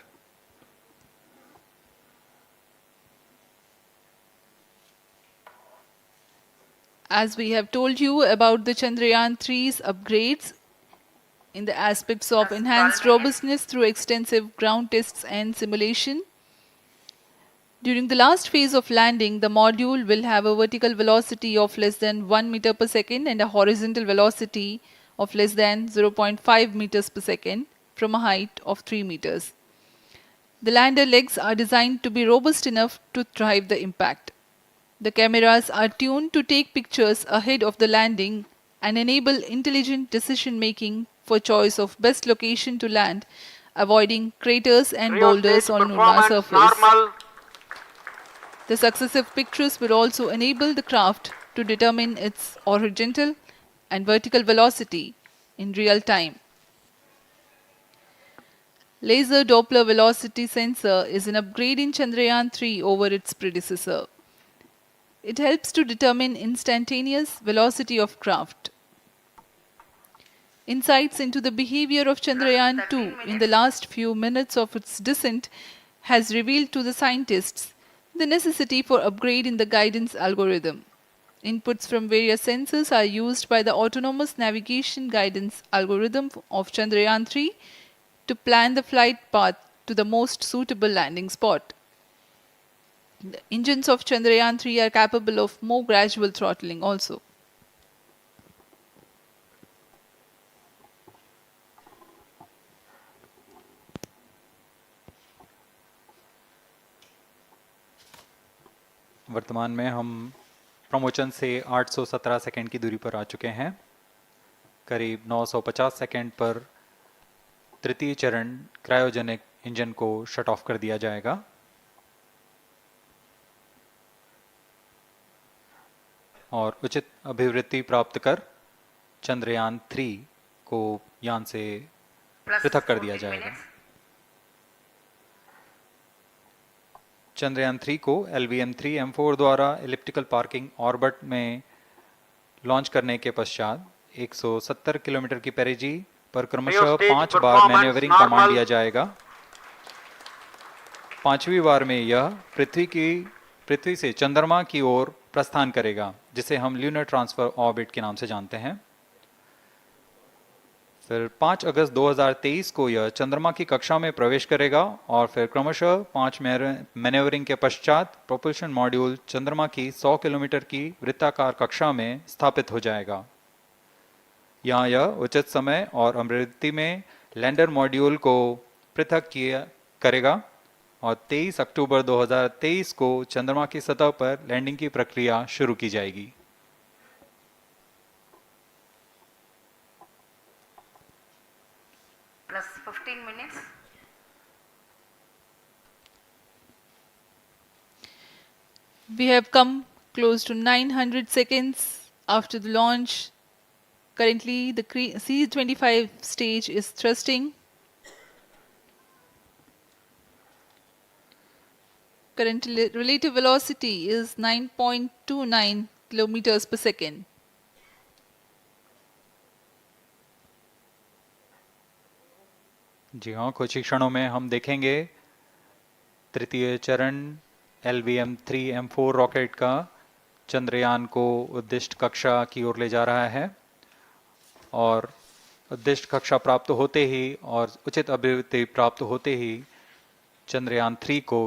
As we have told you about the Chandrayaan 3's upgrades in the aspects of enhanced robustness through extensive ground tests and simulation, during the last phase of landing, the module will have a vertical velocity of less than 1 meter per second and a horizontal velocity of less than 0.5 meters per second from a height of 3 meters. The lander legs are designed to be robust enough to thrive the impact. The cameras are tuned to take pictures ahead of the landing and enable intelligent decision making for choice of best location to land, avoiding craters and boulders on lunar surface. The successive pictures will also enable the craft to determine its horizontal and vertical velocity in real time. Laser Doppler velocity sensor is an upgrade in Chandrayaan 3 over its predecessor. It helps to determine instantaneous velocity of craft. Insights into the behavior of Chandrayaan 2 in the last few minutes of its descent has revealed to the scientists the necessity for upgrade in the guidance algorithm. Inputs from various sensors are used by the autonomous navigation guidance algorithm of Chandrayaan 3 to plan the flight path to the most suitable landing spot. The engines of Chandrayaan 3 are capable of more gradual throttling also. वर्तमान में हम promotion से 817 second की दूरी पर आ चुके हैं। करीब 950 सेकंड पर तृतीय चरण क्रायोजेनिक इंजन को शट ऑफ कर दिया जाएगा और उचित अभिवृद्धि प्राप्त कर चंद्रयान 3 को यान से पृथक कर दिया जाएगा। चंद्रयान 3 को LVM-3M4 द्वारा एलिप्टिकल पार्किंग ऑर्बिट में लॉन्च करने के पश्चात 170 किलोमीटर की पेरिजी पर क्रमशः 5 बार मैन्यूवरिंग कमांड दिया जाएगा। 5वीं बार में यह पृथ्वी से चंद्रमा की ओर प्रस्थान करेगा, जिसे हम ल्यूनर ट्रांसफर ऑर्बिट के नाम से जानते हैं। फिर 5 अगस्त 2023 को यह चंद्रमा की कक्षा में प्रवेश करेगा और फिर क्रमशः 5 मैन्यूवरिंग के पश्चात प्रोपल्शन मॉड्यूल चंद्रमा की 100 किलोमीटर की वृत्ताकार कक्षा में स्थापित हो जाएगा। यहाँ यह उचित समय और अभिवृद्धि में लैंडर मॉड्यूल को पृथक करेगा और 23 अक्टूबर 2023 को चंद्रमा की सतह पर लैंडिंग की प्रक्रिया शुरू की जाएगी। Plus 15 minutes. We have come close to 900 seconds after the launch. Currently, the C-25 stage is thrusting. Current relative velocity is 9.29 kilometers per second. जी हाँ, कुछ ही क्षणों में हम देखेंगे तृतीय चरण LVM-3M4 रॉकेट का चंद्रयान को उद्दिष्ट कक्षा की ओर ले जा रहा है और उद्दिष्ट कक्षा प्राप्त होते ही और उचित अभिवृद्धि प्राप्त होते ही चंद्रयान 3 को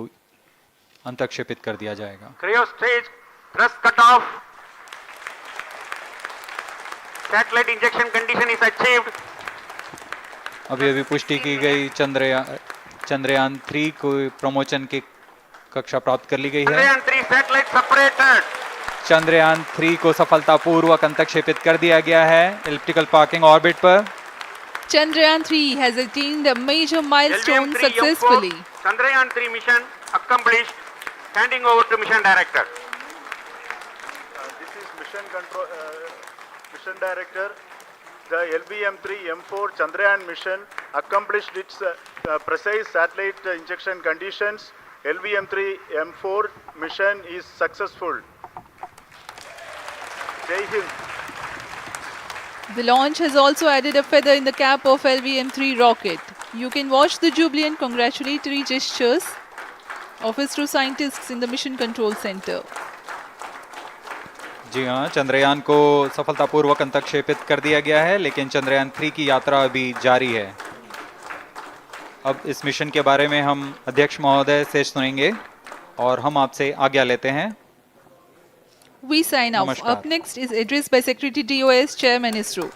अंतक्षेपित कर दिया जाएगा। Cryo stage thrust cutoff. Satellite injection condition is achieved. अभी पुष्टि की गई चंद्रयान 3 को प्रमोशन की कक्षा प्राप्त कर ली गई है। Chandrayaan 3 satellite separated. चंद्रयान 3 को सफलतापूर्वक अंतक्षेपित कर दिया गया है एलिप्टिकल पार्किंग ऑर्बिट पर। Chandrayaan 3 has attained a major milestone successfully. Chandrayaan 3 mission accomplished. Handing over to mission director. This is mission director. The LVM-3M4 Chandrayaan mission accomplished its precise satellite injection conditions. LVM-3M4 mission is successful. Jai Hind. The launch has also added a feather in the cap of LVM-3 rocket. You can watch the jubilant congratulatory gestures of ISRO scientists in the Mission Control Center. जी हाँ, चंद्रयान को सफलतापूर्वक अंतक्षेपित कर दिया गया है, लेकिन चंद्रयान 3 की यात्रा अभी जारी है। अब इस मिशन के बारे में हम अध्यक्ष महोदय से सुनेंगे और हम आपसे आज्ञा लेते हैं। We sign off. नमस्कार। Up next is address by Secretary DOS, Chairman ISRO.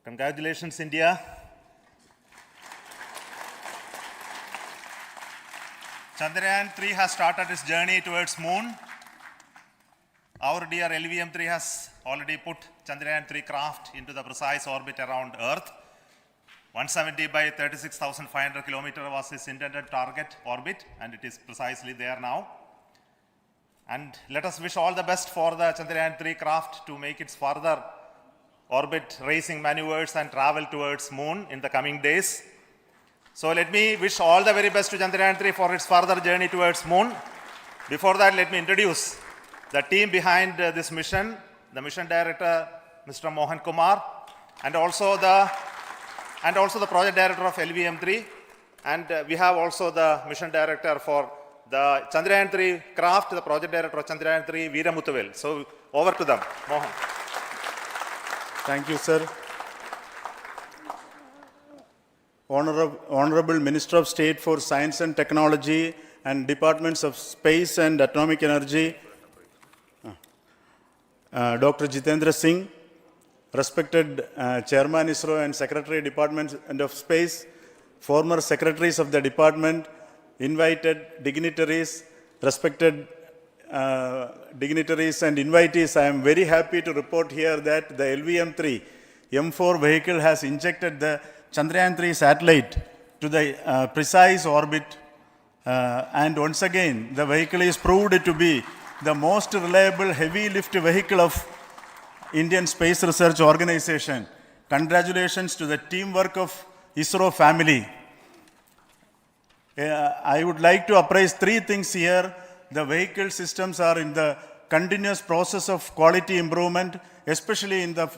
Congratulations, India. Chandrayaan 3 has started its journey towards moon. Our dear LVM-3 has already put Chandrayaan 3 craft into the precise orbit around Earth. 170 by 36,500 kilometers was its intended target orbit, and it is precisely there now. And let us wish all the best for the Chandrayaan 3 craft to make its further orbit racing maneuvers and travel towards moon in the coming days. So let me wish all the very best to Chandrayaan 3 for its further journey towards moon. Before that, let me introduce the team behind this mission, the mission director, Mr. Mohan Kumar, and also the project director of LVM3. And we have also the mission director for the Chandrayaan 3 craft, the project director of Chandrayaan 3, Veera Muthuvel. So over to them, Mohan. Thank you, sir. Honorable Minister of State for Science and Technology and Departments of Space and Atomic Energy, Dr. Jitendra Singh, respected Chairman ISRO and Secretary Department of Space, former secretaries of the department, invited dignitaries, respected dignitaries and invitees, I am very happy to report here that the LVM-3 M4 vehicle has injected the Chandrayaan-3 satellite to the precise orbit, and once again the vehicle is proved to be the most reliable heavy lift vehicle of Indian Space Research Organization. Congratulations to the teamwork of ISRO family. I would like to appraise three things here. The vehicle systems are in the continuous process of quality improvement, especially in the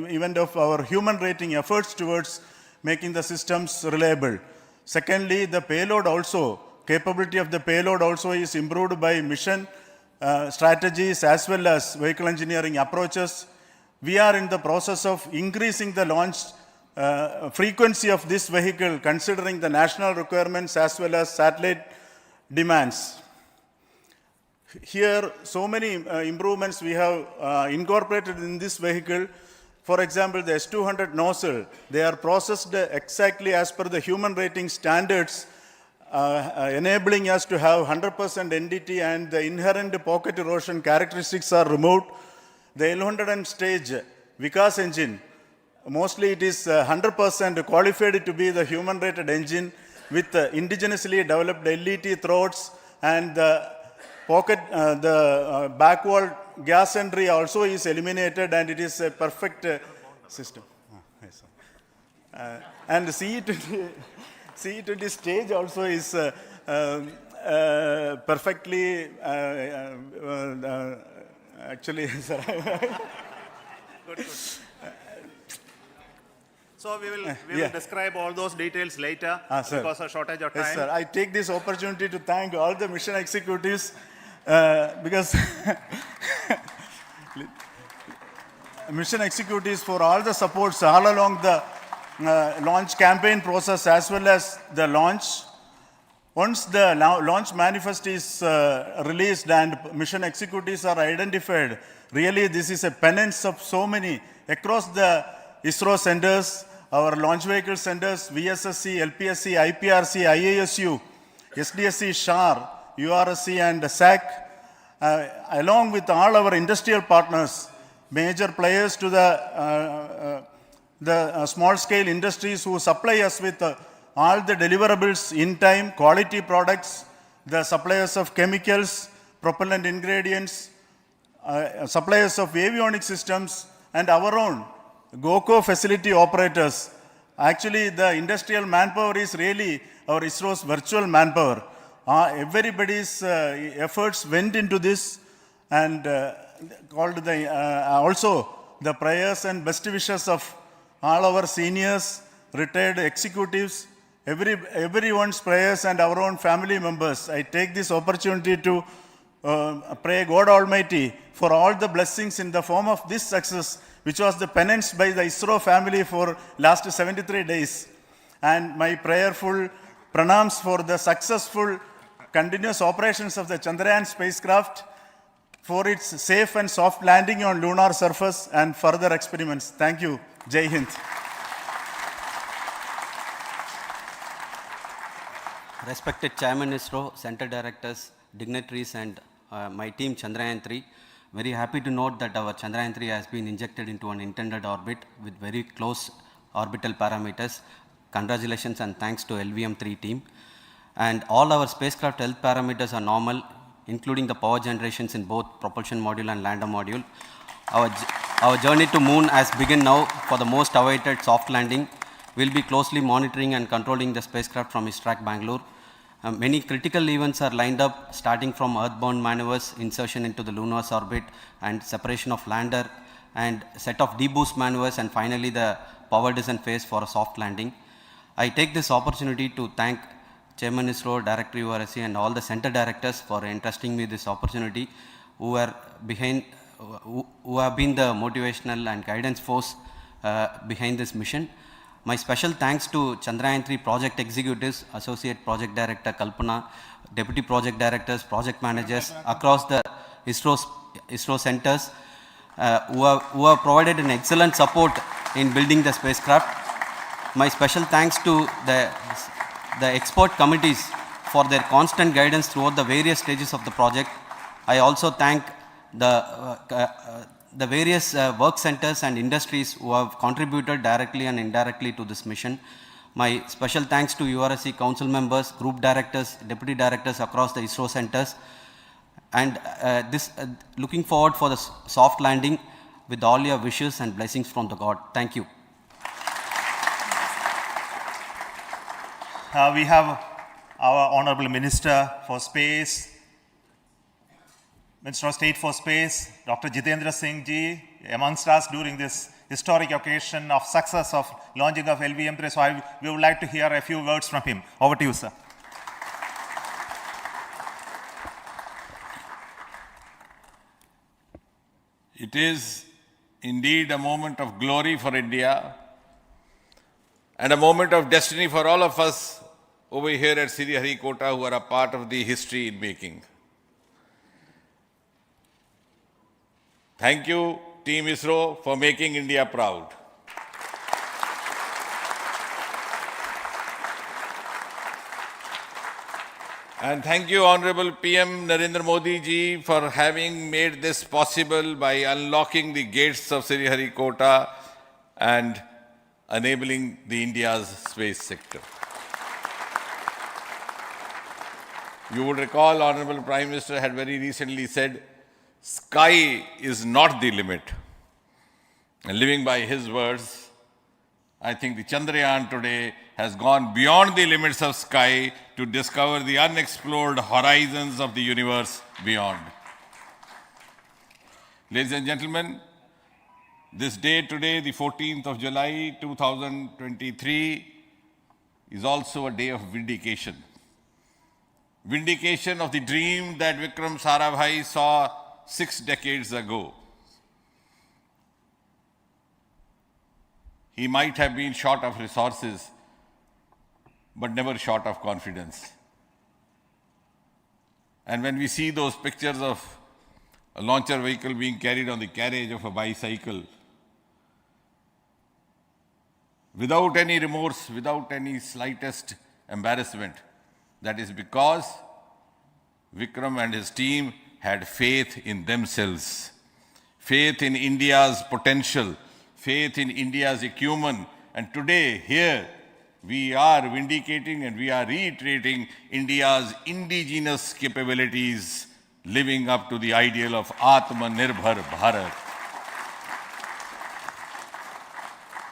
event of our human rating efforts towards making the systems reliable. Secondly, the payload also, capability of the payload also is improved by mission strategies as well as vehicle engineering approaches. We are in the process of increasing the launch frequency of this vehicle considering the national requirements as well as satellite demands. Here, so many improvements we have incorporated in this vehicle. For example, the S200 nozzle, they are processed exactly as per the human rating standards, enabling us to have 100% NDT, and the inherent pocket erosion characteristics are removed. The L100 stage Vikas engine, mostly it is 100% qualified to be the human rated engine with indigenously developed LET throats, and the pocket, the back wall gas entry also is eliminated, and it is a perfect system. Yes, and the CE20 stage also is perfectly, actually, sir. Good. So we will describe all those details later because of shortage of time. Yes, sir. I take this opportunity to thank all the mission executives because mission executives for all the supports all along the launch campaign process as well as the launch. Once the launch manifest is released and mission executives are identified, really this is a penance of so many across the ISRO centers, our launch vehicle centers, VSSC, LPSC, IPRC, IASU, SDSC, SHAR, URSC and SAC, along with all our industrial partners, major players to the small scale industries who supply us with all the deliverables in time, quality products, the suppliers of chemicals, propellant ingredients, suppliers of avionics systems, and our own GOCO facility operators. Actually, the industrial manpower is really our ISRO's virtual manpower. Everybody's efforts went into this, and also the prayers and best wishes of all our seniors, retired executives, everyone's prayers and our own family members. I take this opportunity to pray God Almighty for all the blessings in the form of this success, which was the penance by the ISRO family for last 73 days. And my prayerful pranams for the successful continuous operations of the Chandrayaan spacecraft, for its safe and soft landing on lunar surface and further experiments. Thank you. Jai Hind. Respected Chairman ISRO, Center Directors, dignitaries and my team Chandrayaan 3, very happy to note that our Chandrayaan 3 has been injected into an intended orbit with very close orbital parameters. Congratulations and thanks to LVM3 team. And all our spacecraft health parameters are normal. including the power generations in both propulsion module and lander module. Our journey to moon has begun now for the most awaited soft landing. We'll be closely monitoring and controlling the spacecraft from ISRO Bangalore. Many critical events are lined up, starting from earthbound maneuvers, insertion into the lunar orbit, and separation of lander, and set of deboost maneuvers, and finally the power descent phase for a soft landing. I take this opportunity to thank Chairman ISRO, Director URSC, and all the center directors for entrusting me this opportunity, who have been the motivational and guidance force behind this mission. My special thanks to Chandrayaan-3 project executives, Associate Project Director Kalpana, Deputy Project Directors, Project Managers across the ISRO centers who have provided an excellent support in building the spacecraft. My special thanks to the expert committees for their constant guidance throughout the various stages of the project. I also thank the various work centers and industries who have contributed directly and indirectly to this mission. My special thanks to URSC council members, group directors, deputy directors across the ISRO centers, and looking forward for the soft landing with all your wishes and blessings from the God. Thank you. We have our Honorable Minister for Space, Minister of State for Space, Dr. Jitendra Singh ji, amongst us during this historic occasion of success of launching of LVM-3. So we would like to hear a few words from him. Over to you, sir. It is indeed a moment of glory for India and a moment of destiny for all of us over here at Sriharikota who are a part of the history in making. Thank you, Team ISRO, for making India proud. And thank you, Honorable PM Narendra Modi ji, for having made this possible by unlocking the gates of Sriharikota and enabling the India's space sector. You would recall, Honorable Prime Minister had very recently said, sky is not the limit. And living by his words, I think the Chandrayaan today has gone beyond the limits of sky to discover the unexplored horizons of the universe beyond. Ladies and gentlemen, this day today, the 14th of July 2023, is also a day of vindication. Vindication of the dream that Vikram Sarabhai saw 6 decades ago. He might have been short of resources, but never short of confidence. And when we see those pictures of a launcher vehicle being carried on the carriage of a bicycle, without any remorse, without any slightest embarrassment, that is because Vikram and his team had faith in themselves, faith in India's potential, faith in India's acumen. And today, here, we are vindicating and we are reiterating India's indigenous capabilities, living up to the ideal of Atmanirbhar Bharat.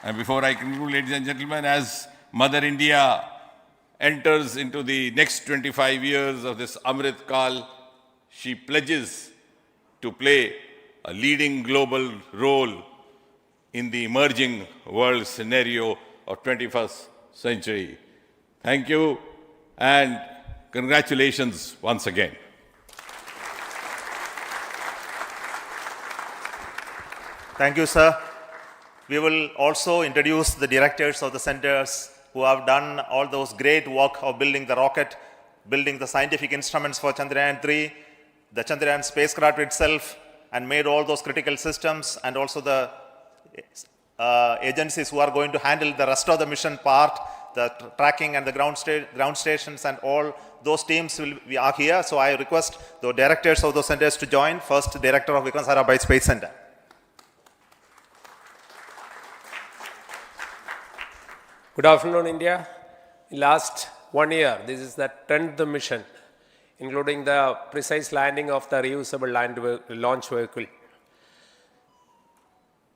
And before I conclude, ladies and gentlemen, as Mother India enters into the next 25 years of this Amrit Kal, she pledges to play a leading global role in the emerging world scenario of 21st century. Thank you and congratulations once again. Thank you, sir. We will also introduce the directors of the centers who have done all those great work of building the rocket, building the scientific instruments for Chandrayaan-3, the Chandrayaan spacecraft itself, and made all those critical systems, and also the agencies who are going to handle the rest of the mission part, the tracking and the ground stations, and all those teams are here. So I request the directors of those centers to join. First, Director of Vikram Sarabhai Space Center. Good afternoon, India. In last 1 year, this is the 10th mission including the precise landing of the reusable launch vehicle.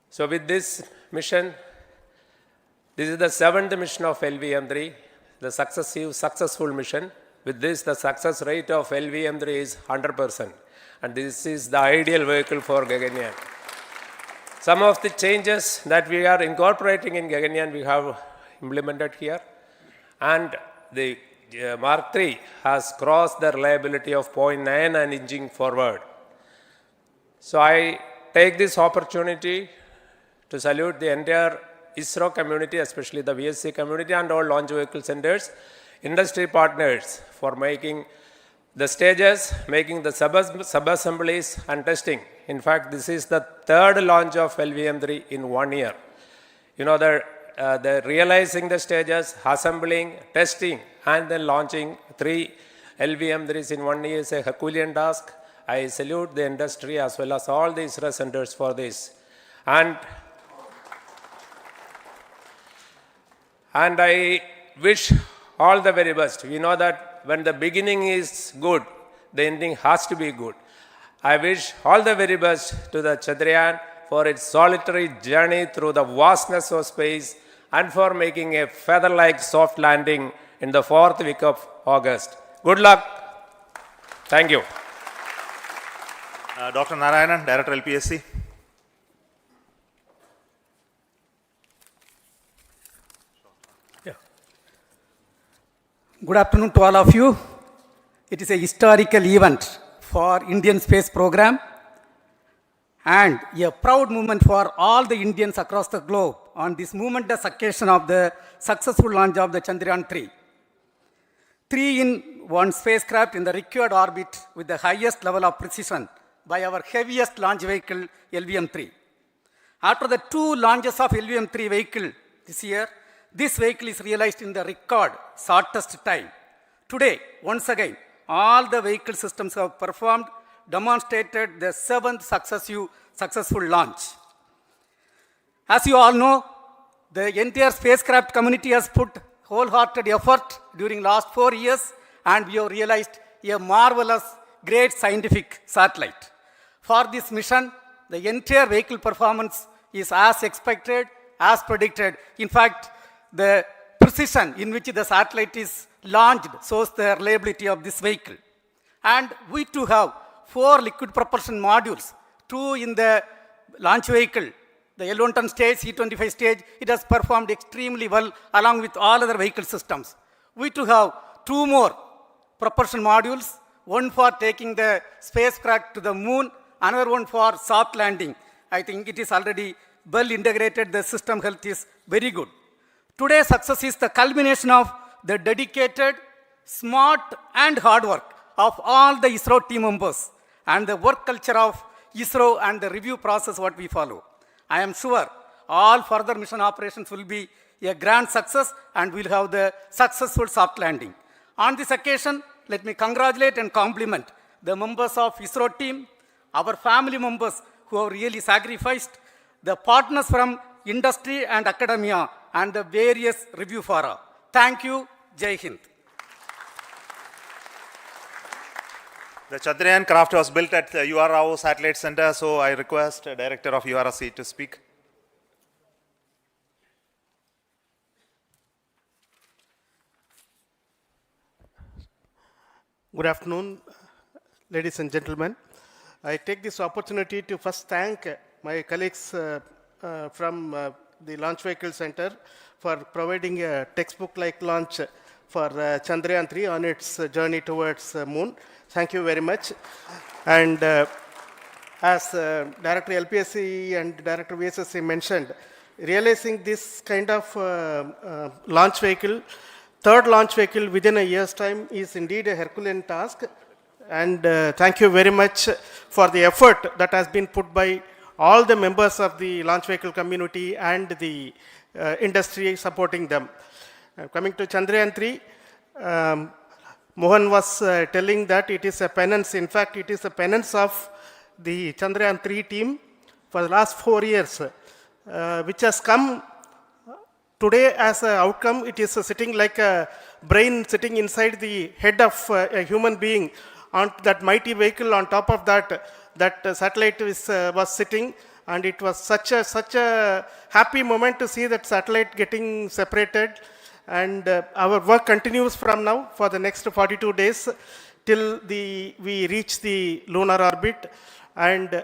So with this mission, this is the 7th mission of LVM-3, the successful mission. With this, the success rate of LVM-3 is 100%. And this is the ideal vehicle for Gaganyaan. Some of the changes that we are incorporating in Gaganyaan, we have implemented here. And the Mark III has crossed the reliability of 0.9 and inching forward. So I take this opportunity to salute the entire ISRO community, especially the VSC community and all launch vehicle centers, industry partners for making the stages, making the sub-assemblies and testing. In fact, this is the 3rd launch of LVM-3 in 1 year. You know, the realizing the stages, assembling, testing, and then launching 3 LVM-3s in 1 year is a Herculean task. I salute the industry as well as all the ISRO centers for this. And I wish all the very best. We know that when the beginning is good, the ending has to be good. I wish all the very best to the Chandrayaan for its solitary journey through the vastness of space and for making a feather-like soft landing in the 4th week of August. Good luck. Thank you. Dr. Narayanan, Director LPSC. Good afternoon to all of you. It is a historical event for Indian space program and a proud moment for all the Indians across the globe on this momentous occasion of the successful launch of the Chandrayaan 3. 3-in-1 spacecraft in the required orbit with the highest level of precision by our heaviest launch vehicle LVM-3. After the 2 launches of LVM-3 vehicle this year, this vehicle is realized in the record shortest time. Today, once again, all the vehicle systems have performed, demonstrated the 7th successful launch. As you all know, the entire spacecraft community has put wholehearted effort during last 4 years, and we have realized a marvelous, great scientific satellite. For this mission, the entire vehicle performance is as expected, as predicted. In fact, the precision in which the satellite is launched shows the reliability of this vehicle. And we too have 4 liquid propulsion modules, 2 in the launch vehicle. The L110 stage, C25 stage, it has performed extremely well along with all other vehicle systems. We too have 2 more propulsion modules, one for taking the spacecraft to the moon, another one for soft landing. I think it is already well integrated, the system health is very good. Today's success is the culmination of the dedicated, smart and hard work of all the ISRO team members and the work culture of ISRO and the review process what we follow. I am sure all further mission operations will be a grand success and we'll have the successful soft landing. On this occasion, let me congratulate and compliment the members of ISRO team, our family members who have really sacrificed, the partners from industry and academia, and the various review fora. Thank you. Jai Hind. The Chandrayaan craft was built at the URO Satellite Center, so I request the Director of URC to speak. Good afternoon, ladies and gentlemen. I take this opportunity to first thank my colleagues from the Launch Vehicle Center for providing a textbook-like launch for Chandrayaan 3 on its journey towards moon. Thank you very much. And as Director LPSC and Director VSSC mentioned, realizing this kind of launch vehicle, 3rd launch vehicle within a year's time is indeed a Herculean task. And thank you very much for the effort that has been put by all the members of the launch vehicle community and the industry supporting them. Coming to Chandrayaan 3, Mohan was telling that it is a penance. In fact, it is a penance of the Chandrayaan 3 team for the last 4 years, which has come today as an outcome. It is sitting like a brain sitting inside the head of a human being on that mighty vehicle. On top of that, that satellite was sitting, and it was such a happy moment to see that satellite getting separated. And our work continues from now for the next 42 days till we reach the lunar orbit and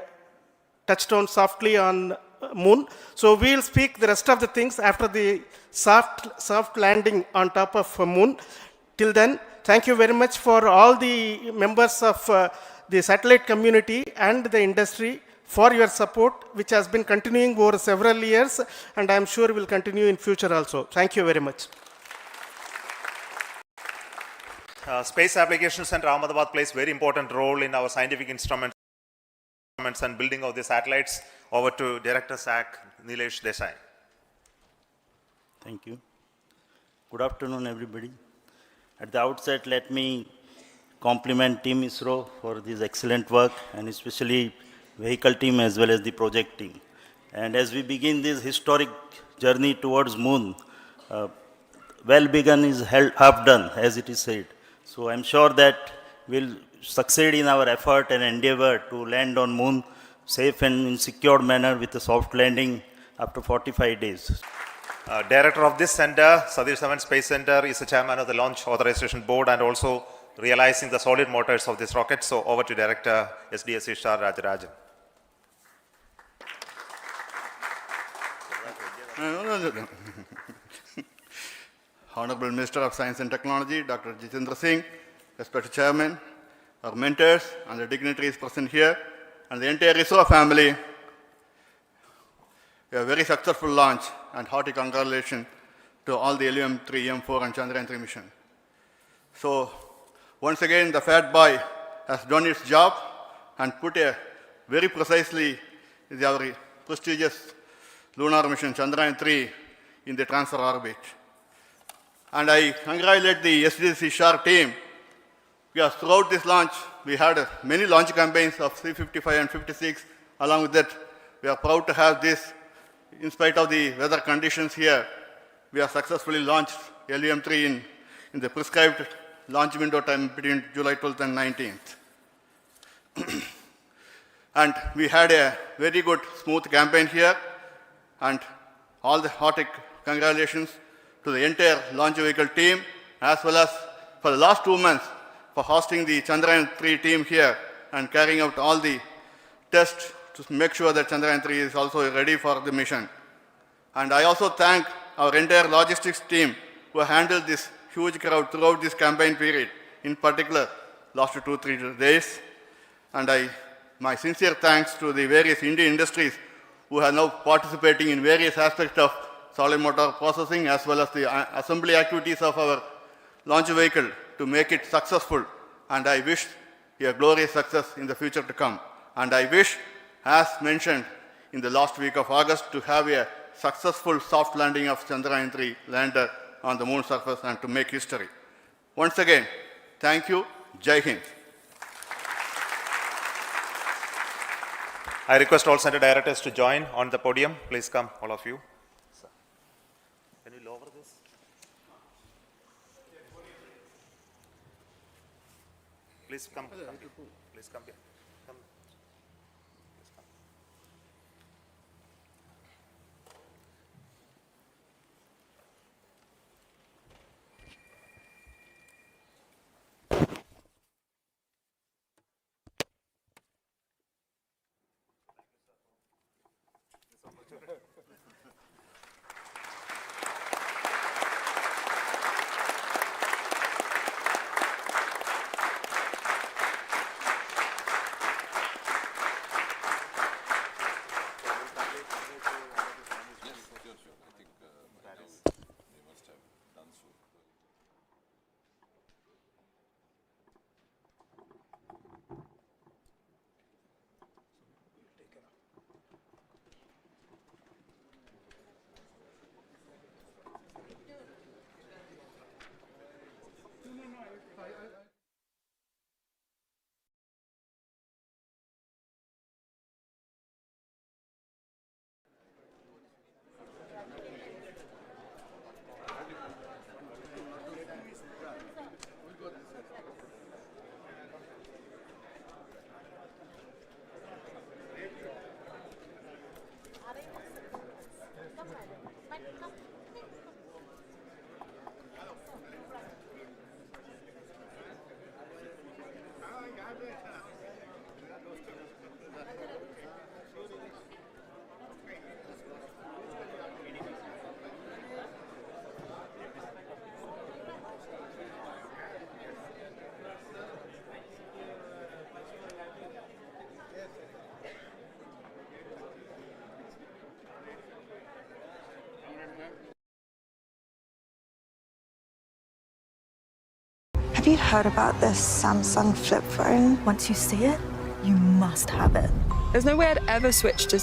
touchdown softly on moon. So we'll speak the rest of the things after the soft landing on top of moon. Till then, thank you very much for all the members of the satellite community and the industry for your support, which has been continuing over several years, and I'm sure will continue in future also. Thank you very much. Space Applications Center Ahmedabad plays very important role in our scientific instruments and building of the satellites. Over to Director SAC, Nilesh Desai. Thank you. Good afternoon, everybody. At the outset, let me compliment Team ISRO for this excellent work, and especially vehicle team as well as the project team. And as we begin this historic journey towards moon, well begun is half done, as it is said. So I'm sure that we'll succeed in our effort and endeavor to land on moon safe and in secured manner with a soft landing after 45 days. Director of this center, Satish Dhawan Space Center, is the chairman of the Launch Authorization Board and also realizing the solid motors of this rocket. So over to Director SDSC Shah Rajarajan. Honorable Minister of Science and Technology, Dr. Jitendra Singh, respected Chairman, our mentors and the dignitaries present here, and the entire ISRO family, a very successful launch and hearty congratulations to all the LVM-3, M4 and Chandrayaan-3 mission. So, once again, the Fat Boy has done its job and put a very precisely our prestigious lunar mission Chandrayaan-3 in the transfer orbit. And I congratulate the SDSC SHAR team, because throughout this launch, we had many launch campaigns of C-55 and 56. Along with that, we are proud to have this. In spite of the weather conditions here, we have successfully launched LVM-3 in the prescribed launch window time between July 12th and 19th. And we had a very good, smooth campaign here, and all the hearty congratulations to the entire launch vehicle team, as well as for the last 2 months for hosting the Chandrayaan-3 team here and carrying out all the tests to make sure that Chandrayaan-3 is also ready for the mission. And I also thank our entire logistics team who handled this huge crowd throughout this campaign period, in particular last 2-3 days. And my sincere thanks to the various Indian industries who are now participating in various aspects of solid motor processing as well as the assembly activities of our launch vehicle to make it successful. And I wish a glorious success in the future to come. And I wish, as mentioned in the last week of August, to have a successful soft landing of Chandrayaan-3 lander on the moon surface and to make history. Once again, thank you. Jai Hind. I request all center directors to join on the podium. Please come, all of you. Can you lower this? Please come. Please come here. Come. Please come. Have you heard about this Samsung flip phone? Once you see it, you must have it. There's no way I'd ever switch to